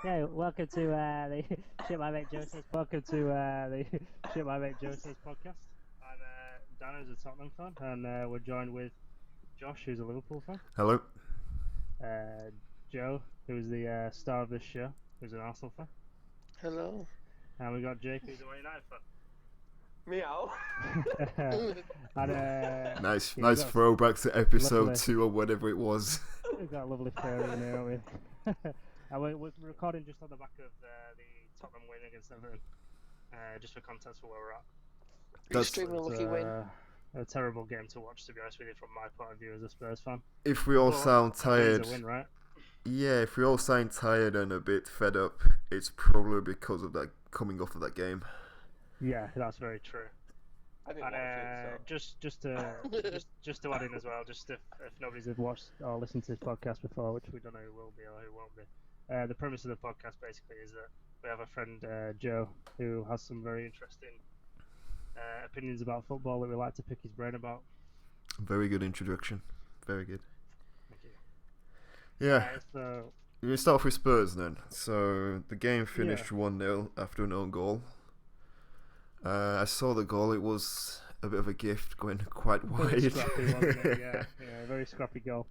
Yeah, welcome to the Shit My Mate Joe Says. Welcome to the Shit My Mate Joe Says podcast. I'm Dan, who's a Tottenham fan, and we're joined with Josh, who's a Liverpool fan. Hello. Uh, Joe, who's the star of this show, who's an Arsenal fan, Hello. and we got Jake, who's a Man United fan. Meow. And, Nice yeah, throwback to episode lovely. 2 or whatever it was. We've got a lovely fairy in here, haven't we? And we're recording just on the back of the Tottenham win against Everton, just for context for where we're at. Extremely lucky win. A terrible game to watch, to be honest with you, from my point of view as a Spurs fan. If we all sound tired, It's a win, right? yeah, if we all sound tired and a bit fed up, it's probably because of that coming off of that game. Yeah, that's very true. I didn't And watch it, so. just to add in as well, just if nobody's had watched or listened to this podcast before, which we don't know who will be or who won't be, the premise of the podcast basically is that we have a friend, Joe, who has some very interesting opinions about football that we like to pick his brain about. Very good introduction. Very good. Thank you. Yeah, So we start off with Spurs then. So the game finished 1-0 after an own goal. I saw the goal. It was a bit of a gift going quite very wide. scrappy, wasn't it? Yeah, very scrappy goal.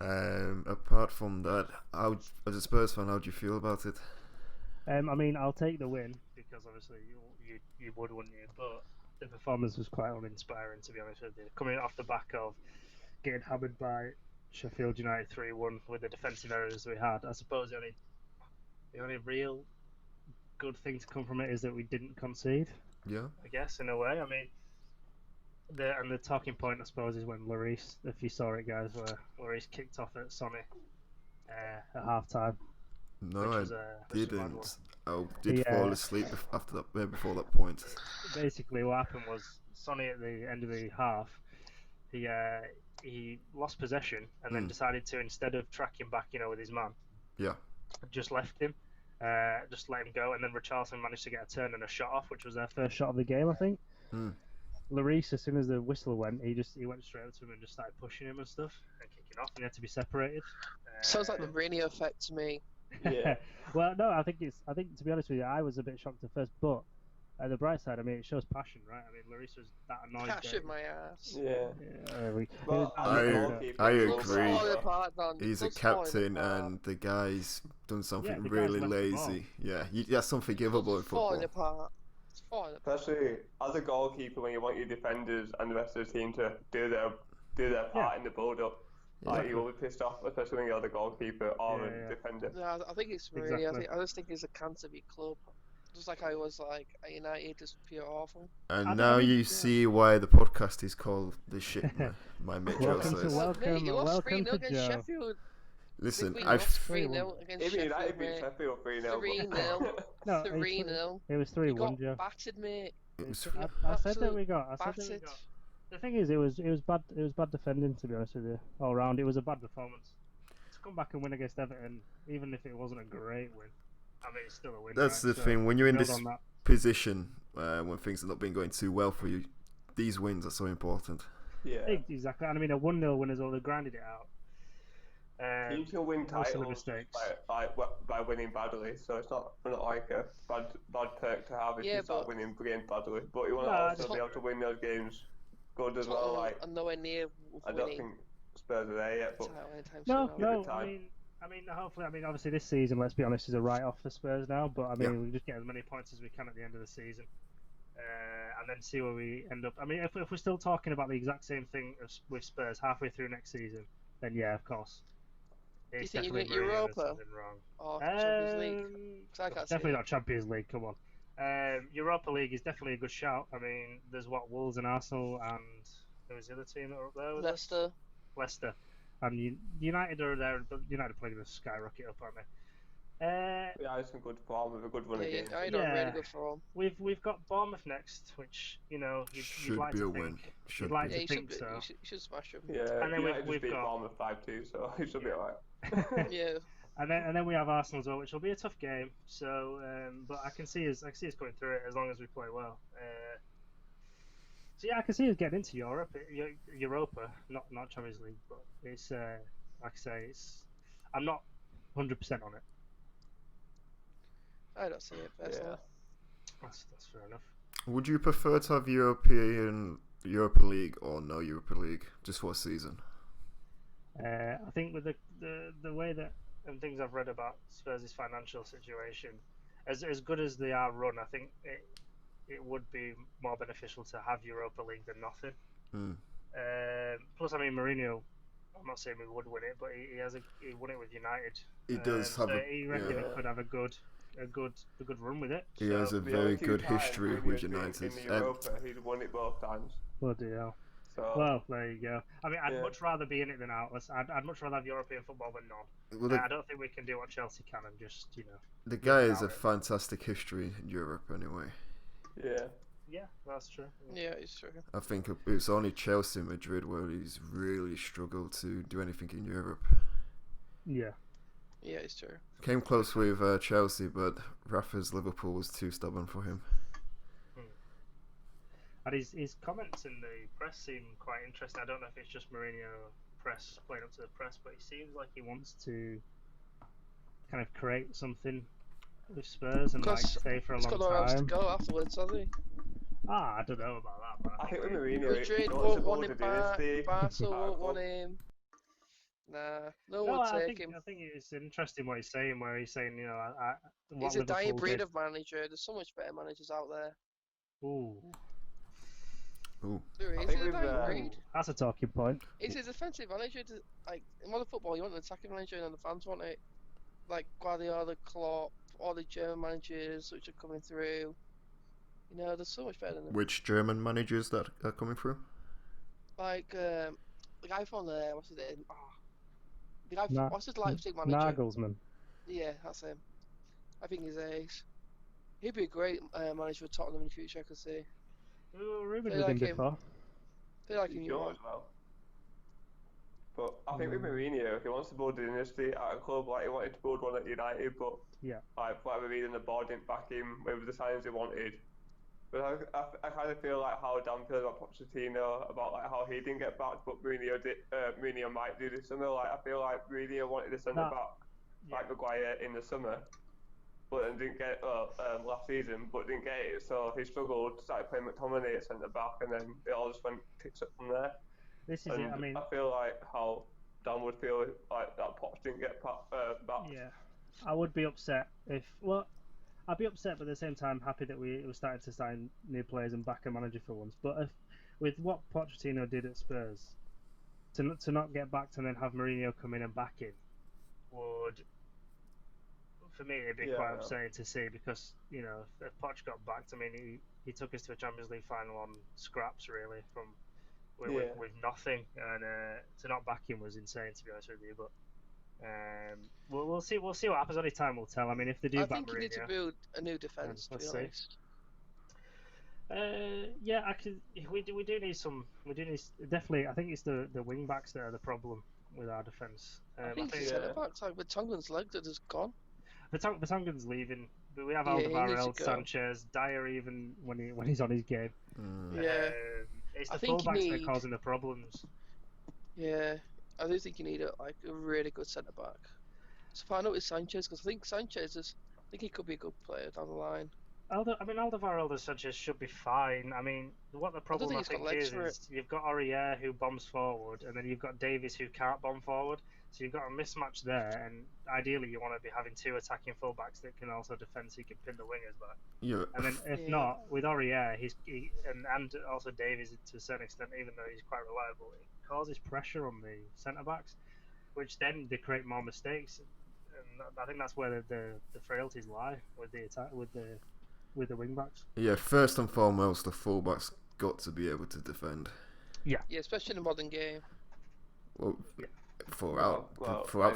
Apart from that, as a Spurs fan, how do you feel about it? I mean, I'll take the win because obviously you would, wouldn't you? But the performance was quite uninspiring, to be honest with you. Coming off the back of getting hammered by Sheffield United 3-1 with the defensive errors we had, I suppose the only real good thing to come from it is that we didn't concede. Yeah. I guess in a way. I mean, the talking point I suppose is when Lloris, if you saw it, guys, where Lloris kicked off at Sonny at half time. No, Which I was a mad one. didn't. I did Yeah. fall asleep after that. Before that point. Basically, what happened was Sonny at the end of the half, he lost possession and then decided to, instead of tracking back, with his man, just left him, just let him go, and then Richarlison managed to get a turn and a shot off, which was their first shot of the game, I think. Lloris, as soon as the whistle went, he went straight up to him and just started pushing him and stuff and kicking off, and he had to be separated. Sounds like the Mourinho effect to me. Yeah. Well, no, I think to be honest with you, I was a bit shocked at first, but at the bright side, I mean, it shows passion, right? I mean, Lloris was that annoyed. Passion my ass. Yeah. Well, I agree. Falling apart, man. He's a Blood's falling captain, apart. and the guy's done something the guy's really left the ball. lazy. Yeah, that's unforgivable in It's falling football. apart. It's falling apart. Especially as a goalkeeper, when you want your defenders and the rest of the team to do their part in the build-up, like you will be pissed off, especially when you're the goalkeeper or the defender. Yeah, I think it's really. Exactly. I just think it's a cancer-y club. Just like I was like at United, just pure awful. And I now mean, you see why the podcast is called The Shit My Mate Joe Welcome to Says. welcome you lost to 3-0 against Joe. Sheffield. Listen, We I've lost 3-0 against Even United Sheffield, beat mate. Sheffield 3-0. 3-0. No, 3-0. it was We 3-1, got Joe. battered, mate. it was, I said that we got. Battered. The thing is, it was bad. It was bad defending, to be honest with you, all round. It was a bad performance. To come back and win against Everton, even if it wasn't a great win, I mean, it's still a win. that's right? the thing. When you're in build this on that. position, when things have not been going too well for you, these wins are so important. Yeah. Exactly. And I mean, a 1-0 win as well. They grinded it out. Teams can win Most of the titles mistakes. by winning badly, so it's not like a bad perk to have if Yeah, you start but- winning games badly. But you want to No, also be able to win those games good as well. Tottenham Like are nowhere near I don't winning think Spurs are there yet, but title anytime No, soon. no. Give it time. Hopefully, obviously this season, let's be honest, is a write-off for Spurs now. But I mean, Yeah. we'll just get as many points as we can at the end of the season, and then see where we end up. I mean, if we're still talking about the exact same thing with Spurs halfway through next season, then yeah, of course. Do you It's think you definitely get Mourinho that's Europa? something wrong. Or Champions League? 'Cause I can't see Definitely it. not Champions League. Come on. Europa League is definitely a good shout. I mean, there's Wolves and Arsenal, and who was the other team that were up there? with us? Leicester. And United are there, but United are probably going to skyrocket up, aren't they? yeah, it's some good form with a good run Yeah, again. I don't Yeah. really good for him. We've got Bournemouth next, which you'd Should like be to a think. win. Should You'd like be. Yeah, to you think should, so. you should smash him. Yeah, And then United we've just beat got- Bournemouth 5-2, so it should be alright. Yeah. And then we have Arsenal as well, which will be a tough game. So, but I can see us going through it as long as we play well. So yeah, I can see us getting into Europa, not Champions League, but it's like I say, I'm not 100% on it. I don't see it personally. That's fair enough. Would you prefer to have Europa League or no Europa League just for a season? I think with the way that and things I've read about Spurs' financial situation, as good as they are run, I think it would be more beneficial to have Europa League than nothing. Plus, I mean, Mourinho, I'm not saying we would win it, but he won it with United. He does have he reckon he could have a good run with it. He has a very good history with United. In the Europa, he's won it both times. Bloody hell. So, well, there you go. I mean, I'd much rather be in it than out. I'd much rather have European football than none. Well, I don't think we can do what Chelsea can and just, The guy has a fantastic history in Europe anyway. Yeah. Yeah, that's true. Yeah, it's true. I think it's only Chelsea and Madrid where he's really struggled to do anything in Europe. Yeah. Yeah, it's true. Came close with Chelsea, but Rafa's Liverpool was too stubborn for him. And his comments in the press seem quite interesting. I don't know if it's just Mourinho press playing up to the press, but he seems like he wants to kind of create something with Spurs and stay for a long time. He's got nowhere else to go afterwards, hasn't he? I don't know about that, but I think with Mourinho, Madrid won't want him back. Barca won't want him. Nah, no one will take him. I think it's interesting what he's saying, where he's saying, he's a dying breed of manager. There's so much better managers out there. Ooh. There is. He's a dying breed. That's a talking point. He's a defensive manager. Like in modern football, you want an attacking manager, and the fans want it. Like Guardiola, Klopp, all the German managers which are coming through. There's so much better than them. Which German managers that are coming through? Like the guy from what's his name? The guy what's his Leipzig manager? Nagelsmann. Yeah, that's him. I think he's ace. He'd be a great manager for Tottenham in the future, I could see. We were rumoured with him before. They like him as well. But I think with Mourinho, he wants to build a dynasty at a club, like he wanted to build one at United, but like for whatever reason the board didn't back him with the signings he wanted. But I kind of feel like how Dan feels about Pochettino, about like how he didn't get backed, but Mourinho might do this summer. Like I feel like Mourinho wanted a centre back like Maguire in the summer, but then didn't get last season, but didn't get it. So he struggled, started playing McTominay at centre back, and then it all just went tits up from there. This is it. I mean, I feel like how Dan would feel like that Poch didn't get back. Yeah, I would be upset if I'd be upset, but at the same time happy that we were starting to sign new players and back a manager for once. But with what Pochettino did at Spurs, to not get backed and then have Mourinho come in and back him would, for me, it'd be quite upsetting to see, because if Poch got backed, I mean he took us to a Champions League final on scraps really with nothing, and to not back him was insane, to be honest with you. But we'll see what happens. Only time will tell. I mean, if they do back Mourinho, I think you need to build a new defence. To be honest. We do need some. We do need definitely. I think it's the wing backs that are the problem with our defence. I think the centre backs, like with Tongan's leg that is gone. Vertonghen's leaving, but we have Alderweireld, Sanchez, Dyer even when he's on his game. It's the fullbacks that are causing the problems. Yeah, I do think you need a really good centre back. So find out with Sanchez, because I think he could be a good player down the line. Alderweireld and Sanchez should be fine. I mean, what the problem I think is you've got Aurier who bombs forward, and then you've got Davies who can't bomb forward. So you've got a mismatch there, and ideally you want to be having two attacking fullbacks that can also defend, so you can pin the wingers back. Yeah. And then if not, with Aurier, and also Davies to a certain extent, even though he's quite reliable, it causes pressure on the centre backs, which then they create more mistakes. And I think that's where the frailties lie with the attack with the wing backs. Yeah, first and foremost, the fullbacks got to be able to defend. Yeah, especially in the modern game. Well, throughout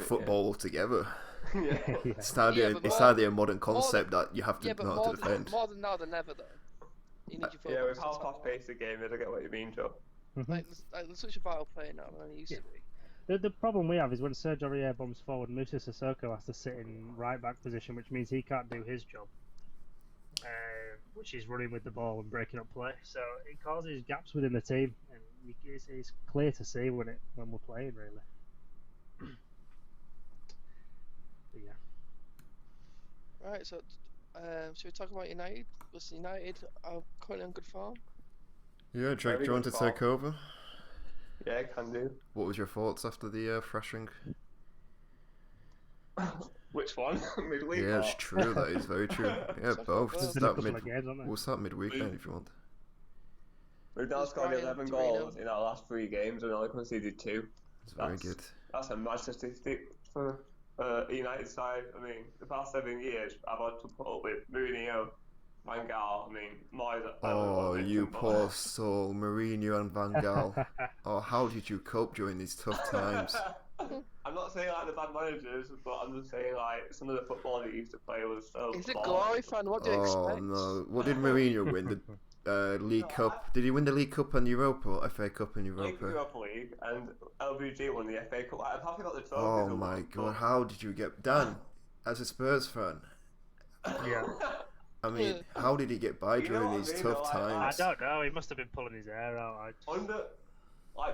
football altogether. It's hardly a modern concept that you have to know how to defend. More than now than ever, though. You need your with how fast-paced the game is, I get what you mean, Joe. Like, there's such a vital player now than it used to be. The problem we have is when Serge Aurier bombs forward, Moussa Sissoko has to sit in right-back position, which means he can't do his job, which is running with the ball and breaking up play. So it causes gaps within the team, and it's clear to see when we're playing, really. But Right, so Should we talk about United? Because United are currently on good form. Yeah, Jake, do you want to take over? Yeah, can do. What was your thoughts after the thrashing? Which one? Midweek? Yeah, it's true. That is very true. Yeah, both. There's been a couple of games, haven't We'll start midweekend if you want. We've now scored 11 goals in our last 3 games and only conceded 2. It's very good. That's a mad statistic for a United side. I mean, the past 7 years, I've had to put up with Mourinho, Van Gaal. I mean, Moyes. Oh, you poor soul, Mourinho and Van Gaal. Oh, how did you cope during these tough times? I'm not saying like the bad managers, but I'm just saying like some of the football that he used to play was so. He's a glory fan. What do you expect? Oh no! What did Mourinho win? The League Cup? Did he win the League Cup and Europa or FA Cup and Europa? Europa League and LBG won the FA Cup. I'm happy about the trophies. Oh my god! How did you get Dan as a Spurs fan? Yeah. I mean, how did he get by during these tough times? I don't know. He must have been pulling his hair out.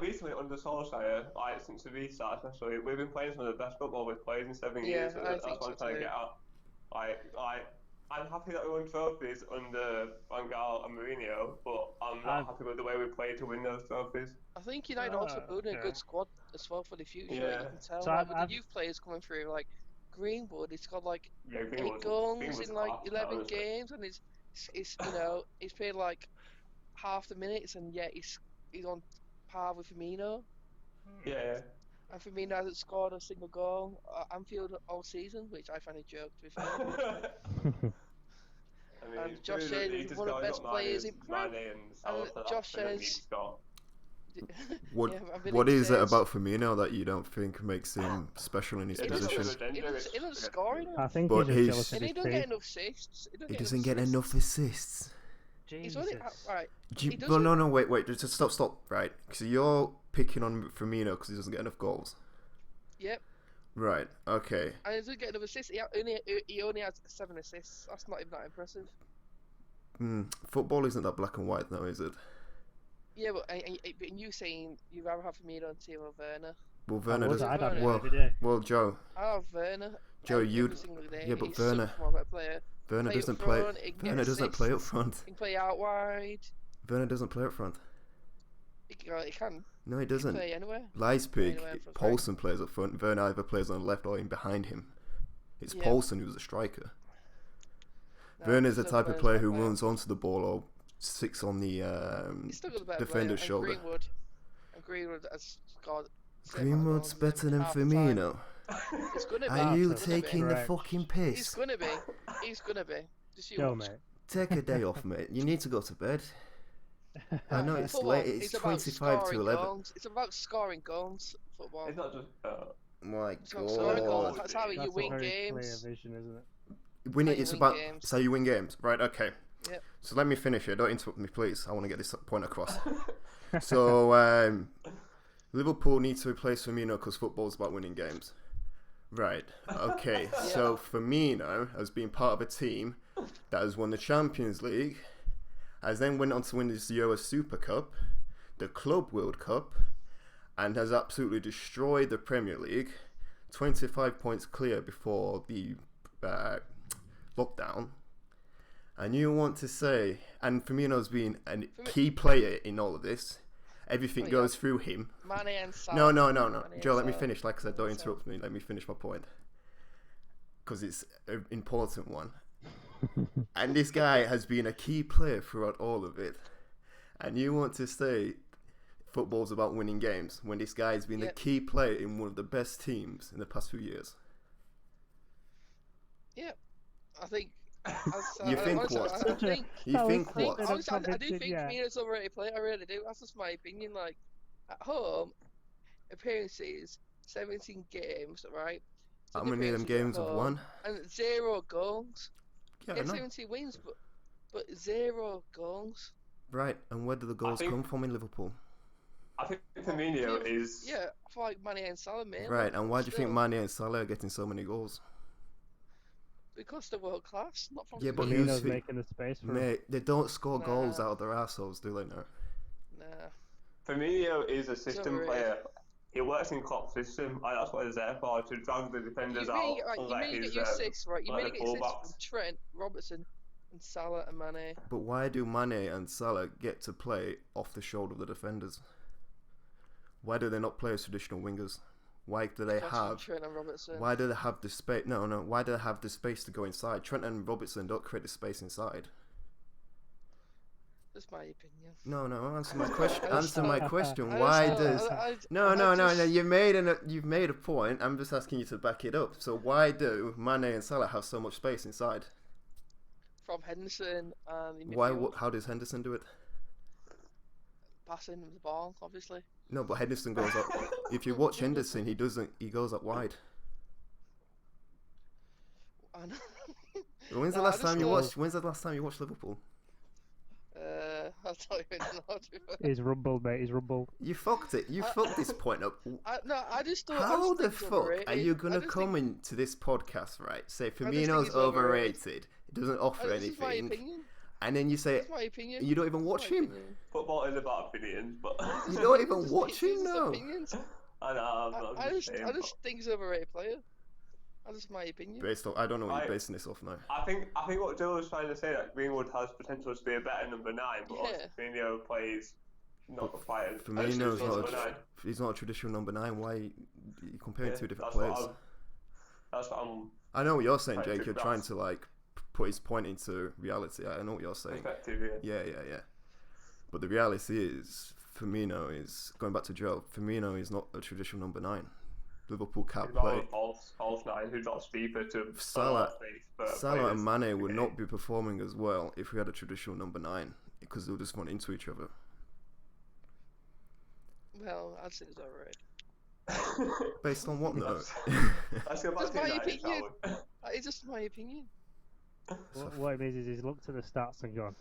Recently under Solskjaer, since the restart especially, we've been playing some of the best football we've played in 7 years. That's what I'm trying to get at. I'm happy that we won trophies under Van Gaal and Mourinho, but I'm not happy with the way we played to win those trophies. I think United also building a good squad as well for the future. Yeah. You can tell with the youth players coming through, like Greenwood, he's got like 8 goals in like 11 games, and he's he's played like half the minutes, and yet he's on par with Firmino. Yeah. And Firmino hasn't scored a single goal at Anfield all season, which I find a joke, to be fair. And Josh says he's one of the best players in Prem. And Josh says... What is it about Firmino that you don't think makes him special in his position? He doesn't score enough. I think but he doesn't get enough assists. He doesn't get enough assists. He's only, right. No, wait, just stop, right? So you're picking on Firmino because he doesn't get enough goals. Yep. Right, okay. And he doesn't get enough assists. He only has 7 assists. That's not even that impressive. Football isn't that black and white, though, is it? Yeah, but you saying you'd rather have Firmino than Timo Werner. Well, Werner doesn't. I'd have him every day. Well, Joe. I have Werner. Joe, you. Yeah, but Werner. Werner doesn't play. Werner doesn't play up front. He can play out wide. Werner doesn't play up front. He can. No, he doesn't. He can play anywhere. Leipzig, Poulsen plays up front. Werner either plays on the left or in behind him. It's Poulsen who's a striker. Werner's the type of player who runs onto the ball or sits on the defender's shoulder. Greenwood has scored. Greenwood's better than Firmino. It's gonna be. Are you taking the fucking piss? He's gonna be. Just you Go, watch. mate. Take a day off, mate. You need to go to bed. I know it's late. It's 25 to 11. Goals. It's about scoring goals. Football. It's not just. My God. That's how you That's win a very games. clear vision, isn't it? Win it. It's about games. so you win games, right? Okay. Yep. So let me finish here. Don't interrupt me, please. I want to get this point across. So Liverpool needs to replace Firmino because football's about winning games. Right. Okay. Yeah. So Firmino has been part of a team that has won the Champions League, has then went on to win the Euro Super Cup, the Club World Cup, and has absolutely destroyed the Premier League. 25 points clear before the lockdown. And you want to say, and Firmino's been a key player in all of this. Everything goes through him. Mane and Salah. No. Joe, let me finish. Like I said, don't interrupt me. Let me finish my point. Because it's an important one. And this guy has been a key player throughout all of it. And you want to say football's about winning games when this guy has been the key player in one of the best teams in the past few years. Yeah, I think. You think what? I do think yeah. Firmino's an overrated player. I really do. That's just my opinion. Like at home, appearances, 17 games, right? How many of them games have won? And 0 goals. Yeah, 17 wins, but 0 goals. Right, and where do the goals come from in Liverpool? I think Firmino is. Yeah, for like Mane and Salah, man. Right, and why do you think Mane and Salah are getting so many goals? Because they're world class, not from. Yeah, but Firmino's making the space for mate, they don't score goals out of their assholes, do they? No. Nah. Firmino is a system player. It works in Klopp's system. That's what it's there for, to drag the defenders out and You let mainly his get your assists, right? You let mainly the get your assists fullbacks. from Trent, Robertson, and Salah and Mane. But why do Mane and Salah get to play off the shoulder of the defenders? Why do they not play as traditional wingers? Why do they have Trent and Robertson? Why do they have the space? No. Why do they have the space to go inside? Trent and Robertson don't create the space inside. That's my opinion. No. Answer my question. Answer my question. Why does? No. You've made a point. I'm just asking you to back it up. So why do Mane and Salah have so much space inside? From Henderson and Why? How does Henderson do it? Passing the ball, obviously. No, but Henderson goes up. If you watch Henderson, he doesn't. He goes up wide. I know. When's the last time you watched Liverpool? I don't even know. He's rumbled, mate. He's rumbled. You fucked it. You fucked this point up. I just thought. How the fuck are you gonna come into this podcast, right? Say Firmino's overrated. It doesn't offer anything. This is my opinion. And then you say my opinion. You don't even watch him. Football is about opinions, but you don't even watch him now. I know. I just think he's an overrated player. That's my opinion. Based on, I don't know what you're basing this off now. I think what Joe was trying to say, that Greenwood has potential to be a better number 9, but Firmino plays not quite as. Firmino's he's not a traditional number 9. Why are you comparing two different players? That's what I'm. I know what you're saying, Jake. You're trying to like put his point into reality. I know what you're saying. Yeah. But the reality is, Firmino is going back to Joe. Firmino is not a traditional number 9. Liverpool can't play. False 9 who drops deeper to Salah and Mane would not be performing as well if we had a traditional number 9 because they'll just run into each other. Well, I'd say it's alright. Based on what though? That's my opinion. It's just my opinion. What it means is he's looked at the stats and gone,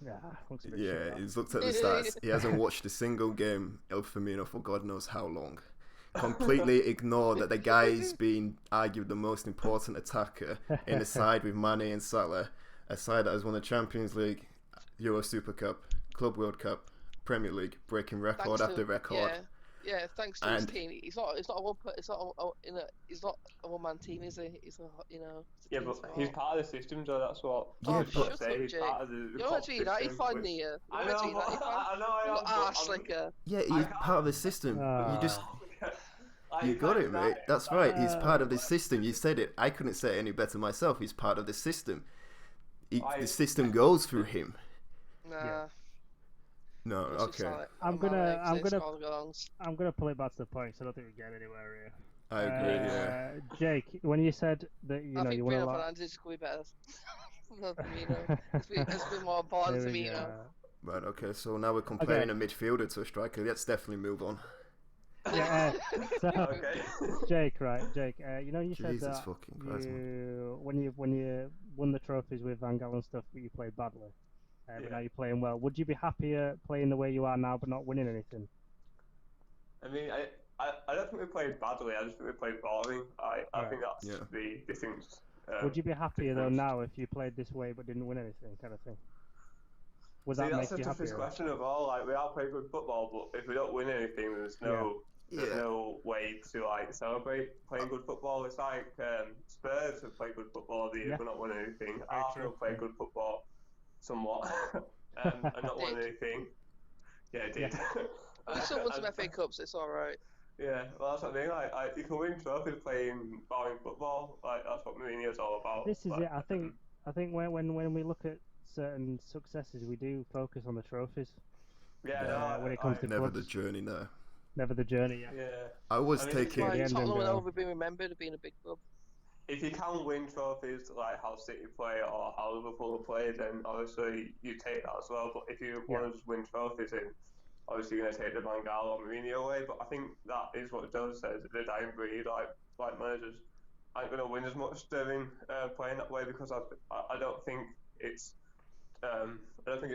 looks a bit shit. He's looked at the stats. He hasn't watched a single game of Firmino for God knows how long. Completely ignored that the guy's been argued the most important attacker in a side with Mane and Salah, a side that has won the Champions League, Euro Super Cup, Club World Cup, Premier League, breaking record after record. Yeah, thanks to his team. He's not a one man team, is he? He's yeah, but he's part of the system, so that's what. Yeah, shut up, Jake. You're meant to be United fan here. I know. Arse slicker. Yeah, he's part of the system. You got it, mate. That's right. He's part of the system. You said it. I couldn't say it any better myself. He's part of the system. The system goes through him. Nah. No, okay. I'm gonna pull it back to the point, so I don't think we're getting anywhere here. I agree. Yeah. Jake, when you said that you want to Bruno Fernandes could be better. Not Firmino. It's been more important to me, Right. Okay. So now we're comparing a midfielder to a striker. Let's definitely move on. Yeah. Jake, you said Jesus that fucking Christ, when you won the trophies with Van Gaal and stuff, that you played badly. But now you're playing well. Would you be happier playing the way you are now, but not winning anything? I mean, I don't think we played badly. I just think we played boring. I think that's the difference. Would you be happier though now if you played this way but didn't win anything, kind of thing? Would that make you happier? That's the toughest question of all. Like, we are playing good football, but if we don't win anything, there's no way to like celebrate playing good football. It's like Spurs have played good football the year but not won anything. Arsenal played good football somewhat and not won anything. Yeah, it did. We still won some FA Cups. It's all right. Yeah, well, that's what I mean. Like you can win trophies playing boring football. Like, that's what Mourinho's all about. This is it. I think when we look at certain successes, we do focus on the trophies. When it comes to never clubs. the journey, no. Never the journey. Yeah. I was taking. Tottenham will never be remembered as being a big club. If you can win trophies like how City play or how Liverpool play, then obviously you take that as well. But if you want to just win trophies, then obviously you're going to take the Van Gaal or Mourinho away. But I think that is what Joe says, the dying breed. Like managers aren't going to win as much during playing that way, because I don't think it's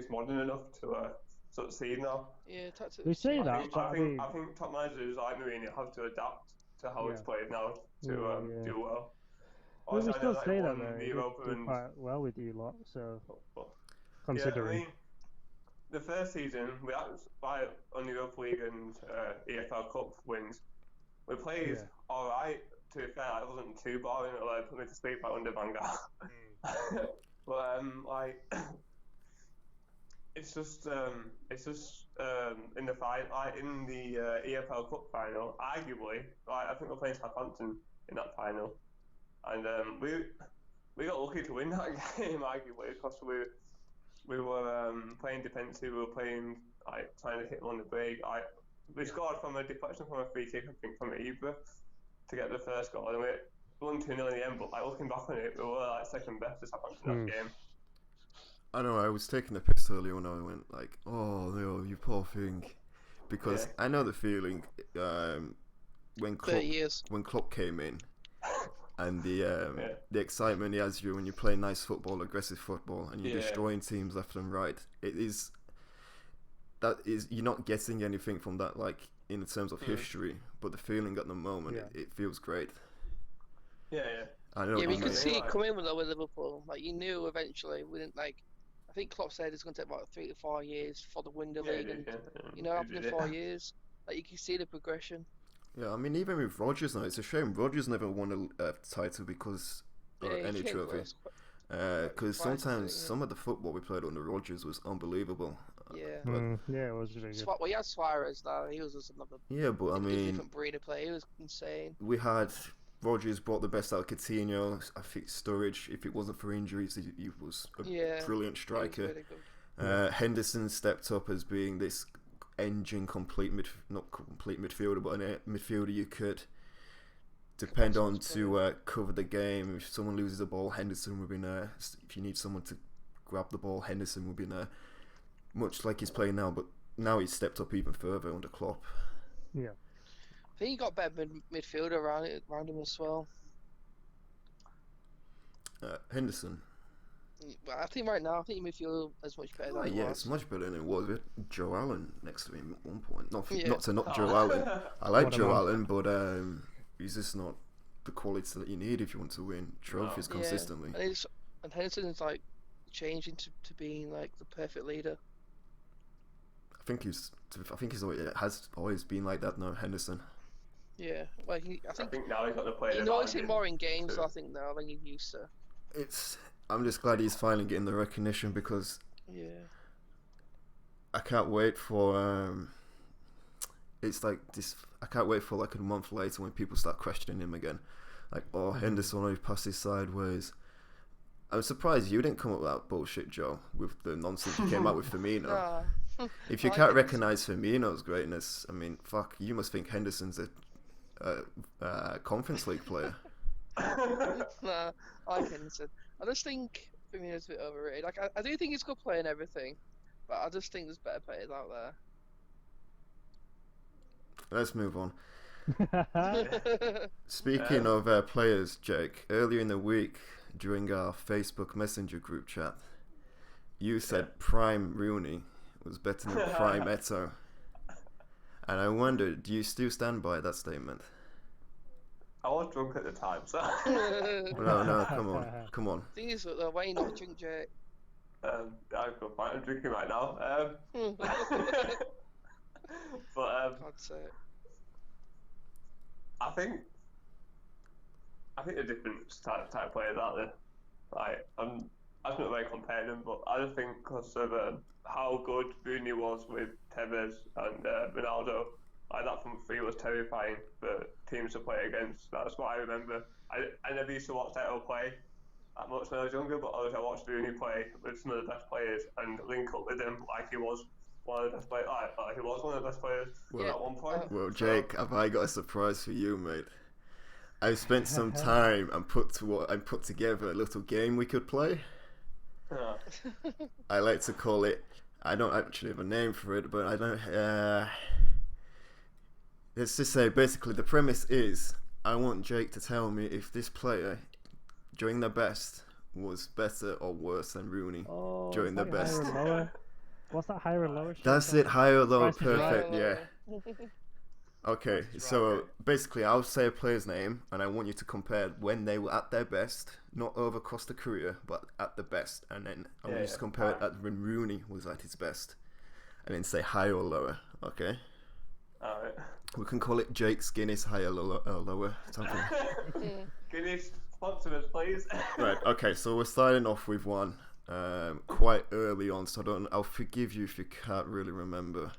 modern enough to succeed now. Yeah, we say that. I think top managers like Mourinho have to adapt to how it's played now to do well. We still say that though. We do quite well with you lot, so considering. Yeah, I mean, the first season we had on Europa League and EFL Cup wins. We played alright, to be fair. It wasn't too boring, although it put me to sleep under Van Gaal. But, like, it's just in the final, like, in the EFL Cup final, arguably, like, I think we're playing Southampton in that final. And we got lucky to win that game, arguably, because we were playing defensive, we were playing, like, trying to hit them on the break. Like, we scored from a deflection from a free kick, I think, from Ibra to get the first goal, and we won 2-0 in the end. But, like, looking back on it, we were, like, second best to Southampton that game. I know, I was taking the piss earlier when I went, like, oh, no, you poor thing. Because I know the feeling when Klopp came in, and the excitement he has you when you play nice football, aggressive football, and you're destroying teams left and right. You're not getting anything from that, like, in terms of history, but the feeling at the moment, it feels great. I know. Yeah, we could see it coming with Liverpool. Like, you knew eventually, I think Klopp said it's going to take about 3 to 4 years for the win the league, and after 4 years, like, you can see the progression. Yeah, I mean, even with Rodgers now, it's a shame Rodgers never won a title because any trophy. Because sometimes some of the football we played under Rodgers was unbelievable. It was really good. Well, he had Suarez now. He was just another. Yeah, but I mean, different breed of player. He was insane. We had Rodgers brought the best out of Coutinho. I think Sturridge, if it wasn't for injuries, he was a brilliant striker. Really Henderson stepped up as being this engine, not complete midfielder, but a midfielder you could depend on to cover the game. If someone loses the ball, Henderson will be there. If you need someone to grab the ball, Henderson will be there. Much like he's playing now, but now he's stepped up even further under Klopp. Yeah. I think he got better midfielder around him as well. Henderson. Well, I think right now, midfield is much better than it was. It's much better than it was. We had Joe Allen next to him at one point. Not to knock Joe Allen. I like Joe Allen, but he's just not the quality that you need if you want to win trophies consistently. And Henderson is like changing to being like the perfect leader. I think has always been like that now, Henderson. Yeah, well, I think now he's got the player. You notice it more in games, I think, now than he used to. I'm just glad he's finally getting the recognition because I can't wait for it's like this. I can't wait for like a month later when people start questioning him again, like, oh, Henderson only passed his sideways. I'm surprised you didn't come up with that bullshit, Joe, with the nonsense you came out with Firmino. If you can't recognise Firmino's greatness, I mean, fuck, you must think Henderson's a Conference League player. Nah, I like Henderson. I just think Firmino's a bit overrated. Like, I do think he's a good player and everything, but I just think there's better players out there. Let's move on. Speaking of players, Jake, earlier in the week during our Facebook Messenger group chat, you said Prime Rooney was better than Prime Eto'o. And I wonder, do you still stand by that statement? I was drunk at the time, so... No, come on. The thing is, why you not drink, Jake? I'm drinking right now. But God's sake. I think the different type of players out there. Like, I'm not very comparing them, but I just think because of how good Rooney was with Tevez and Ronaldo, like, that from three was terrifying for teams to play against. That's what I remember. I never used to watch Eto'o play that much when I was younger, but I watched Rooney play with some of the best players and link up with them like he was one of the best players. Like he was one of the best players at one point. Well, Jake, have I got a surprise for you, mate? I spent some time and put together a little game we could play. I like to call it. I don't actually have a name for it, but I don't. Let's just say, basically, the premise is I want Jake to tell me if this player, during their best, was better or worse than Rooney during their best. Higher and lower? What's that, higher and lower? That's it, higher or lower, Price is perfect, right. yeah. Okay, so basically I'll say a player's name and I want you to compare when they were at their best, not over across the career, but at the best, and then I want you to compare it at when Rooney was at his best, and then say higher or lower, okay? Alright. We can call it Jake's Guinness higher, lower. Guinness, sponsor us, please. Right. Okay. So we're starting off with one quite early on. So I'll forgive you if you can't really remember.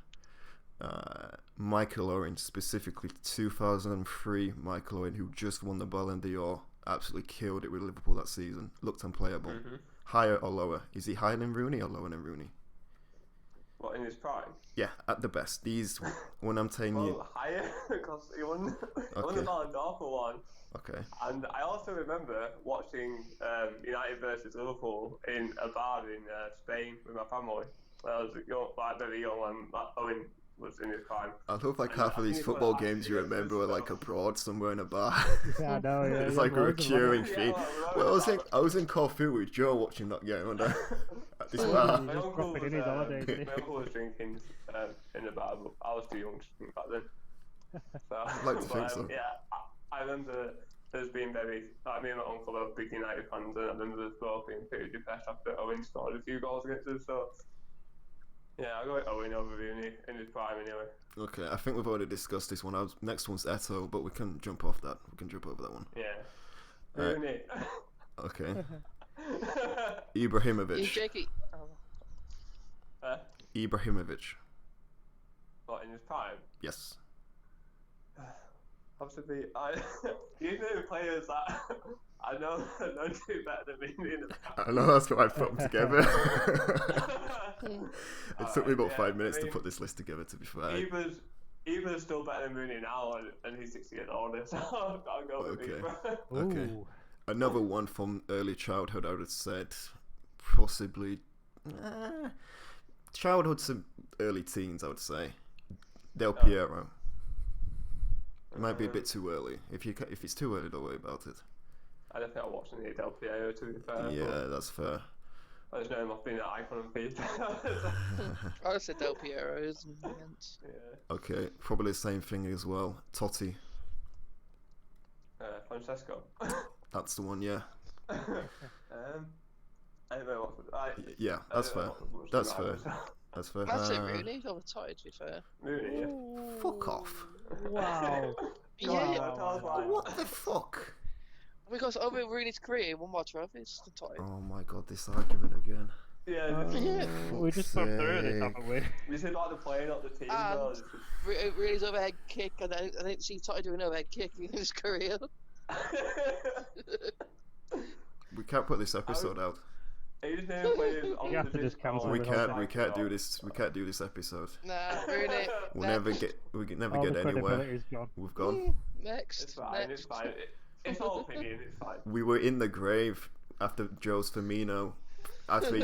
Michael Owen, specifically 2003 Michael Owen, who just won the Ballon d'Or, absolutely killed it with Liverpool that season. Looked unplayable. Mm-hmm. Higher or lower? Is he higher than Rooney or lower than Rooney? What, in his prime? Yeah, at the best. These, when I'm telling you... higher, because he won the Ballon d'Or for one. Okay. And I also remember watching United versus Liverpool in a bar in Spain with my family. When I was young, very young, and Owen was in his prime. I love half of these football games you remember were abroad somewhere in a bar. Yeah, I know. Yeah, it's like we were cheering thing. Well, I was in Corfu with Joe watching that game at this bar. My uncle was drinking in the bar, but I was too young to drink back then. So, I'd like to think so. Yeah, I remember there's been me and my uncle are big United fans, and I remember us both being pretty depressed after Owen scored a few goals against us, so yeah, I'll go with Owen over Rooney in his prime anyway. Okay, I think we've already discussed this one. Next one's Eto, but we can jump off that. We can jump over that one. Yeah. Rooney. Okay. Ibrahimovic. Ibrahimovic. What, in his prime? Yes. Obviously, these are the players that I know do better than me. I know, that's what I put them together. It took me about 5 minutes to put this list together, to be fair. Eva's still better than Rooney now, and he's 6 years older, so I'll go with Eva. Okay. Another one from early childhood, I would have said, possibly childhood to early teens, I would say. Del Piero. It might be a bit too early. If it's too early, don't worry about it. I don't think I watched any Del Piero, to be fair. Yeah, that's fair. I just know him off being an icon of peace. I would say Del Piero is immense. Yeah. Okay, probably the same thing as well. Totti. Francesco. That's the one, yeah. I don't know what. Yeah, that's fair. That's fair. That's fair. I'd say Rooney over Totti, to be fair. Rooney, yeah. Fuck off. Wow. Yeah. What the fuck? Because over Rooney's career, he won more trophies than Totti. Oh my god, this argument again. Yeah. We just got through this, haven't we? We said like the player, not the team. Rooney's overhead kick, and I didn't see Totti do an overhead kick in his career. We can't put this episode out. You have to just cancel. We can't do this. We can't do this episode. Nah, Rooney. We never get anywhere. We've gone. Next. It's fine. It's fine. It's all opinion. It's fine. We were in the grave after Joe's Firmino. After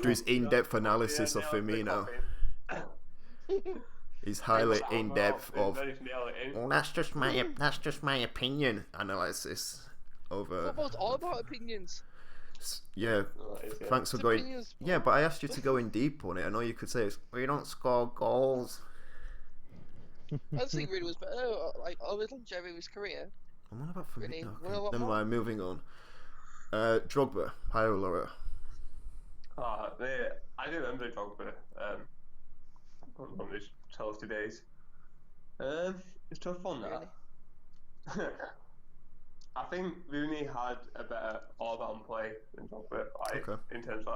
his in-depth analysis of Firmino. His highly in-depth of. Well, that's just my opinion analysis over. Football's all about opinions. Yeah, thanks for going. Yeah, but I asked you to go in deep on it. I know you could say we don't score goals. I just think Rooney was better, like over the longevity of his career. I'm on about Firmino. Okay. Never mind, moving on. Drogba, higher or lower? I do remember Drogba. One of his Chelsea days. It's tough on that. I think Rooney had a better all-round play than Drogba, in terms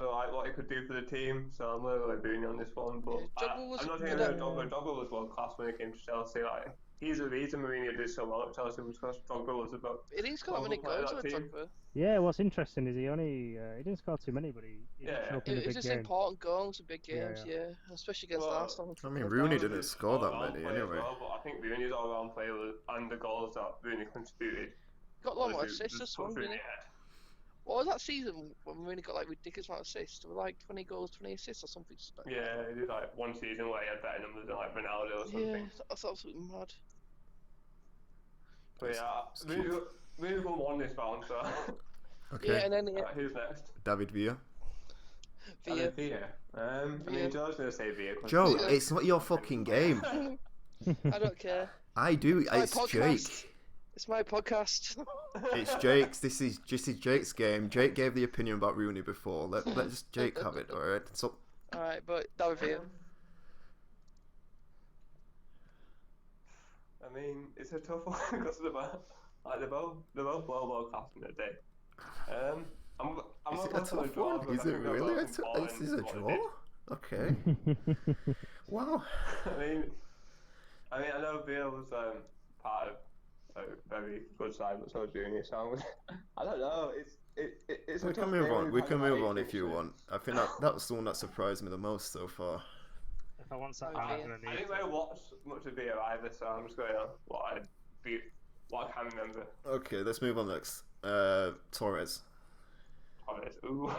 of what he could do for the team. So I'm going to go Rooney on this one, but I'm not saying that Drogba was world class when it came to Chelsea. Like, he's the reason Mourinho did so well at Chelsea was because Drogba was about. It is got many goals with Drogba. Yeah, what's interesting is he didn't score too many, but he showed up in the big just games. Important goals in big games, yeah. Especially against Arsenal. I mean, Rooney didn't score that many anyway. Well, but I think Rooney's all-round play and the goals that Rooney contributed. Got a lot more assists this one, Rooney. What was that season when Rooney got like ridiculous amount of assists? There were like 20 goals, 20 assists or something. Yeah, he did like one season where he had better numbers than like Ronaldo or something. Yeah, that's absolutely mad. But yeah, Rooney won this round, so. Okay. Yeah, and then who's next? David Villa. Villa. I mean, Joe's gonna say Villa. Joe, it's not your fucking game. I don't care. I do. It's Jake. It's my podcast. It's Jake's. This is Jake's game. Jake gave the opinion about Rooney before. Let just Jake have it. All right. So. All right, but David Villa. I mean, it's a tough one because they're both well class in their day. I'm Is not it a going to tough draw one? because Is I it think they're really? both important Is it a what they draw? did. Okay. Wow. I mean, I know Beale was part of a very good side, but so was Rooney. So I don't know. It's a We tough can move game when on. you We can't can move like on if you functions. want. I think that was the one that surprised me the most so far. If I want that, Okay. I'm gonna I need. didn't really watch much of Beale either, so I'm just going on what I can remember. Okay, let's move on next. Torres. Ooh.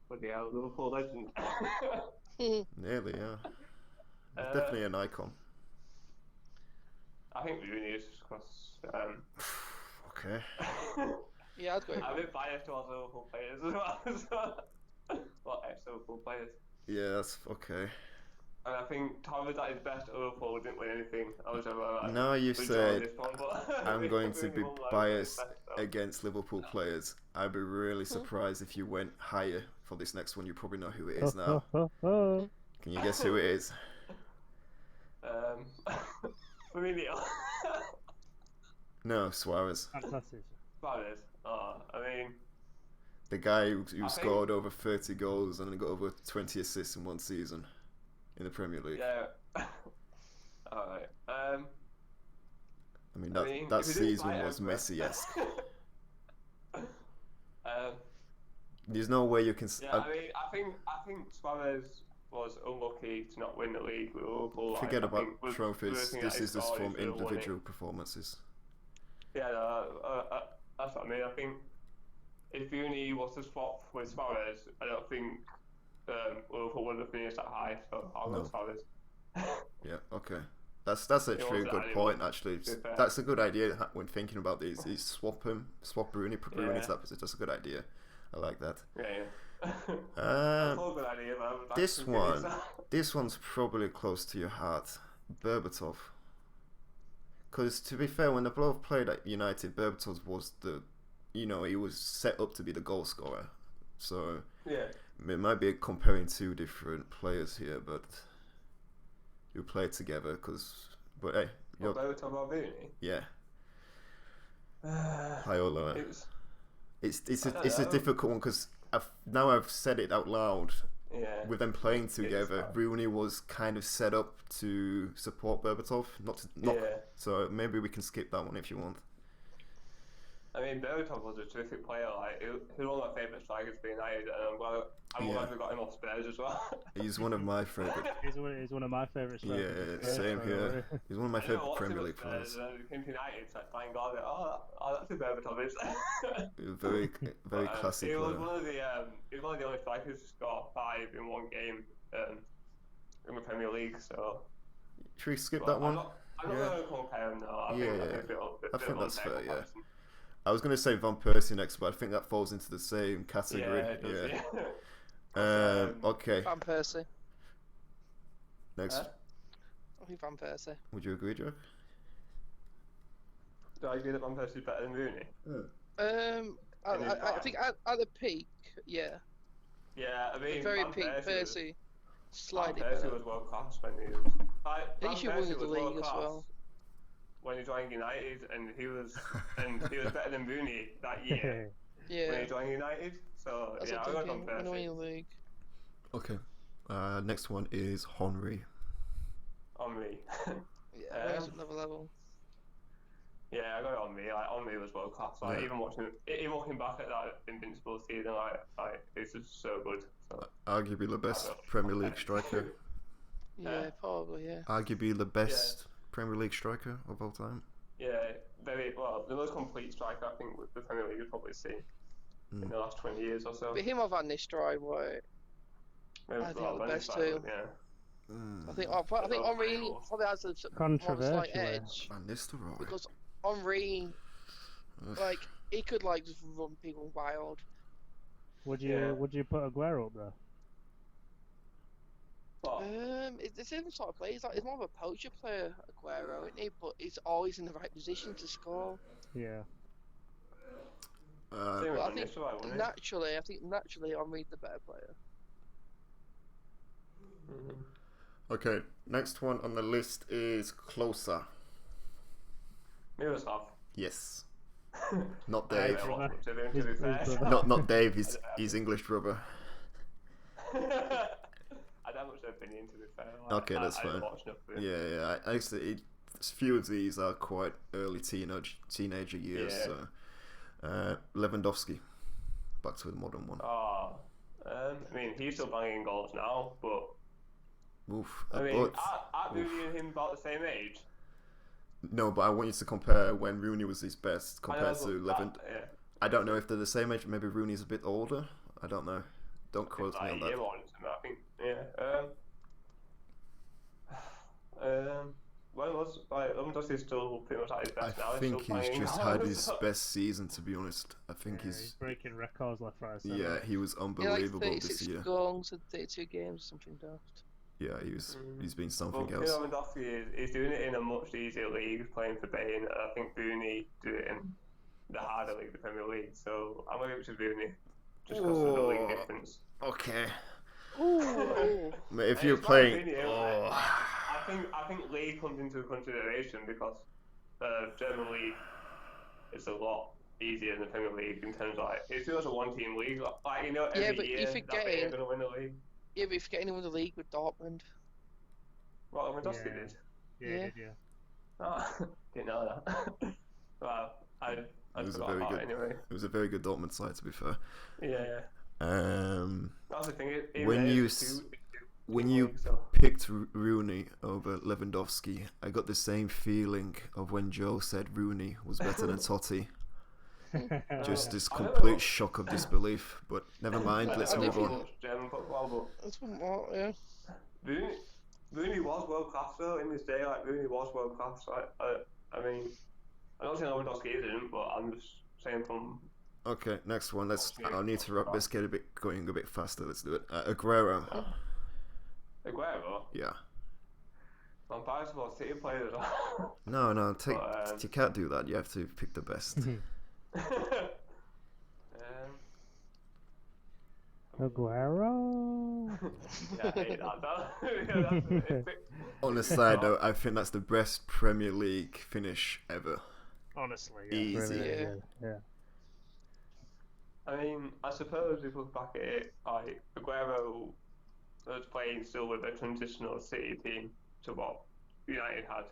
Bloody hell, Liverpool legend. Nearly, yeah. Definitely an icon. I think Rooney is because. Okay. Yeah, I'd go. I'm a bit biased towards Liverpool players as well. Well, ex-Liverpool players. Yeah, that's okay. And I think Torres at his best at Liverpool didn't win anything. Now you said I'm I'm going to be biased against Liverpool players. I'd be really surprised if you went higher for this next one. You probably know who it is now. Can you guess who it is? Firmino. No, Suarez. Fantastic. Suarez. I mean, The guy who scored over 30 goals and got over 20 assists in one season in the Premier League. yeah. Alright. I mean, that season was Messi-esque. There's no way you can. Yeah, I think Spurs was unlucky to not win the league with Liverpool. Forget about trophies. This is just from individual performances. Yeah, that's what I mean. I think if Rooney was to swap with Spurs, I don't think Liverpool would have finished that high. So I'll go Spurs. Yeah. Okay. That's actually a good point. Actually, that's a good idea when thinking about these. Is swap Rooney, put Rooney to that position. That's a good idea. I like that. Yeah. That's a good idea, man. This one's probably close to your heart, Berbatov. Because to be fair, when they both played at United, Berbatov was he was set up to be the goal scorer. So yeah, it might be comparing two different players here, but you play together. But hey, Berbatov or Rooney? Yeah. High or low? It's a difficult one because now I've said it out loud. Yeah. With them playing together, Rooney was kind of set up to support Berbatov, not. So maybe we can skip that one if you want. I mean, Berbatov was a terrific player. Like, he was one of my favourite strikers for United, and I'm glad we got him off Spurs as well. He's one of my favourite. He's one of my favourite strikers. Yeah, same here. He's one of my favourite Premier League players. He came to United, thank God. That's who Berbatov is. Very classic he was player. He was one of the only strikers to score 5 in one game in the Premier League. So. Should we skip that one? I'm not going to compare him now. I think that's fair. Yeah. I was going to say Van Persie next, but I think that falls into the same category. Okay. Van Persie. Next. I think Van Persie. Would you agree, Jack? Do I agree that Van Persie is better than Rooney? I think at the peak, yeah. Yeah, I mean, the very Van peak, Persie slightly Van Persie better. was world class when he was. He should win the league as well. When he joined United, and he was better than Rooney that year. Yeah. When he joined United, so That's yeah, I got Van Persie. League. Okay. Next one is Henry. Henry. Yeah, another level. Yeah, I got Henry. Like Henry was world class. Like even looking back at that invincible season, like it's just so good. So. Arguably the best Premier League striker. Yeah, probably. Yeah. Arguably the best Premier League striker of all time. Yeah, very well. The most complete striker I think the Premier League has probably seen in the last 20 years or so. But him or Van Nistelrooy were, I think, the best too. Yeah. I think Henry probably has a slight edge. Van Nistelrooy. Because Henry, like, he could like just run people wild. Would you put Aguero up there? It's the same sort of player. He's more of a poacher player, Aguero, isn't he? But he's always in the right position to score. Yeah. I think naturally, Henry's the better player. Okay, next one on the list is closer. Miroslav. Yes. Not Hey, Dave. brother. To be fair. Not Dave. He's English brother. I don't have much opinion, to be fair. Okay, that's fine. Yeah. I actually, a few of these are quite early teenager years. Yeah. So, Lewandowski, back to the modern one. Oh, I mean, he's still banging goals now, but Oof. I mean, aren't Rooney and him about the same age? No, but I want you to compare when Rooney was his best compared to Lewandowski. Yeah. I don't know if they're the same age. Maybe Rooney's a bit older. I don't know. Don't quote me on that. I think. Yeah. When was Lewandowski still pretty much at his best now? I think he's just had his best season, to be honest. I think he's breaking records left, right, center. Yeah, he was unbelievable this year. 36 goals in 32 games, something daft. Yeah, he's been something well, else. Lewandowski is doing it in a much easier league, playing for Bain. I think Rooney did it in the harder league, the Premier League. So I'm going to give it to Rooney, just because of the league difference. Okay. Ooh. If you're playing, I think league comes into consideration because German league is a lot easier than the Premier League in terms of it's just a one-team league. Like every year they're going to win the league. Yeah, but you're forgetting who won the league with Dortmund. What Lewandowski did? Yeah, he did, yeah. Oh, didn't know that. Well, I forgot about it anyway. It was a very good Dortmund side, to be fair. Yeah. That's the thing. When you picked Rooney over Lewandowski, I got the same feeling of when Joe said Rooney was better than Totti. Just this complete shock of disbelief. But never mind, let's move on. German football, but that's what, yeah. Rooney was world class though in this day. Like Rooney was world class. I mean, I don't think Lewandowski isn't, but I'm just saying from. Okay, next one. I'll need to wrap. Let's get going a bit faster. Let's do it. Aguero. Aguero. Yeah. I'm biased about City players. No. You can't do that. You have to pick the best. Aguero. Yeah, I hate that. On the side note, I think that's the best Premier League finish ever. Honestly, yeah. Easy. Really, yeah. I mean, I suppose if you look back at it, like Aguero was playing still with a transitional City team to what United had.